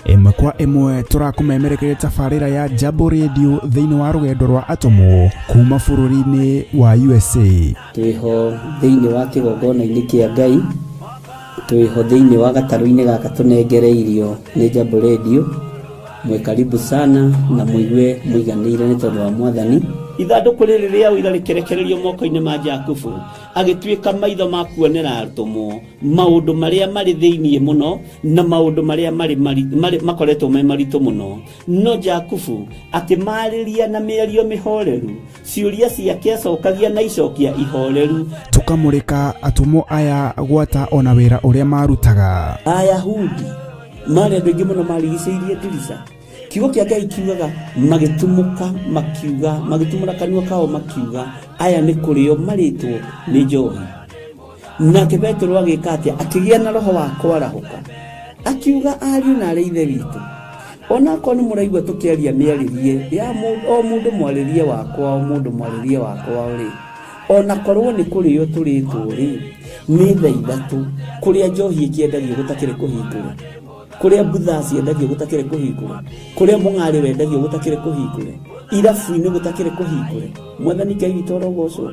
ĩmwe kwa ĩmwe tũrakũmemerekeria tabarĩra ya Jambo Radio thĩinĩ wa rũgendo rwa atũmwo kuma bũrũri-inĩ wa USA. Twĩho thĩinĩ wa kĩgongona-inĩ kĩa Ngai, twĩho thĩinĩ wa gatarũ-inĩ gaka tũnengereirio nĩ Jambo Radio. Mwe karibu sana na mũigue mũiganĩire nĩ tondũ wa Mwathani. Ithandũkũ rĩrĩ rĩa ũira rĩkĩrekererio moko-inĩ ma Jakubu, agĩtuĩka maitho ma kuonera atũmwo maũndũ marĩa marĩ thĩinĩ mũno na maũndũ marĩa makoretwo me maritũ mũno. No Jakubu akĩmarĩria na mĩario mĩhoreru, ciũria ciake acokagia na icokia ihoreru. Tũkamũrĩka atũmwo aya gwata ona wĩra ũrĩa marutaga. Ayahudi marĩ andũ aingĩ mũno marigicĩirie ndirica. Kiugo kĩa Ngai kiugaga magĩtumũka makiuga, magĩtumũra kanua kao makiuga aya nĩ kũrĩo marĩtwo nĩ njohi. Nake Petero agĩka atĩa? Akĩgĩa na roho wa kwarahũka, akiuga ariũ na arĩ ithe witũ, ona korwo nĩ mũraigua tũkĩaria mĩarĩrie ya o mũndũ mwarĩrie wakwa, o mũndũ mwarĩrie wakwa rĩ, ona korwo nĩ kũrĩo tũrĩtwo rĩ, nĩ thaa ithatũ kũrĩa njohi ĩkĩendagio gũtakĩrĩ kũhingũre, kũrĩa butha ciendagio gũtakĩrĩ kũhingũre, kũrĩa mũng'arĩ wendagio gũtakĩrĩ kũhingũre, irabu-inĩ gũtakĩrĩ kũhingũre. Mwathani Ngai witũ arogocwo.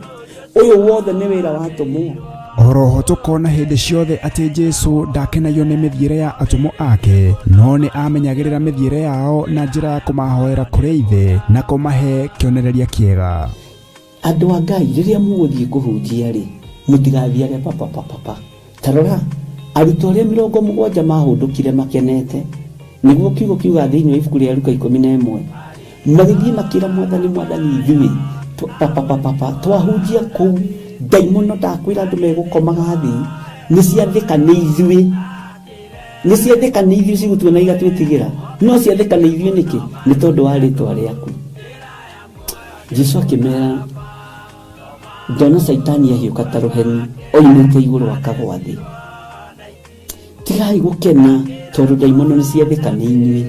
Ũyũ wothe nĩ wĩra wa atũmwo. Oroho tũkona hĩndĩ ciothe atĩ Jesũ ndakenagio nĩ mĩthiĩre ya atũmwo ake, no nĩ amenyagĩrĩra mĩthiĩre yao na njĩra ya kũmahoera kũrĩ Ithe na kũmahe kĩonereria kĩega. Andũ a Ngai rĩrĩa mũgũthiĩ kũhunjia rĩ, mũtigathiage papa. Tarora arutwo arĩa 70 mahũndũkire makenete, nĩguo kiugo kiuga thĩinĩ wa ibuku rĩa Luka 11, magĩthiĩ makĩra Mwathani ithuĩ twahunjia kũu, ndaimono ndakwĩra andũ megũkomaga thĩ, nĩ ciathĩka nĩ ithuĩ. nĩ ciendekana ithuĩ cigũtua na igatwĩtigĩra, no ciendekana ithuĩ nĩkĩ? Nĩ tondũ wa rĩtwa rĩaku. Jesũ akĩmera, ndona Saitani ahiũka ta rũheni oimĩte igũrũ akagwa thĩ. Tigai gũkena tondũ ndaimono nĩ ciendekana inyuĩ,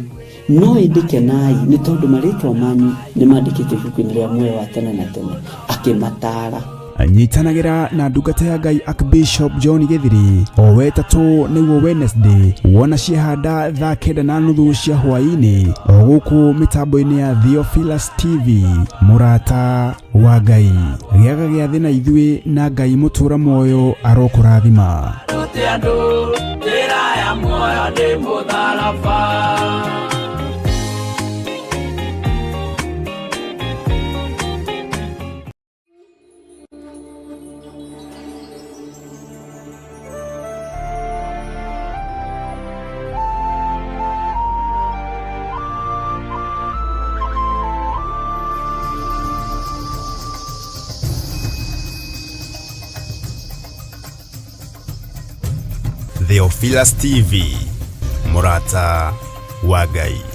no ĩndĩkenai nĩ tondũ marĩtwa manyu nĩ mandĩkĩtwo ibuku-inĩ rĩa muoyo wa tene na tene. Akĩmataara. Nyitanagĩra na ndungata ya Ngai Archbishop John Githiri o wetatũ nĩguo Wednesday wona ciehanda thaa 9:30 cia hwaĩ-inĩ o gũkũ mĩtambo-inĩ ya Theophilus TV. Mũrata wa Ngai, gĩaga gĩa thĩ na ithuĩ, na Ngai mũtũra muoyo arokũrathima. Theophilus TV, mũrata wa Ngai.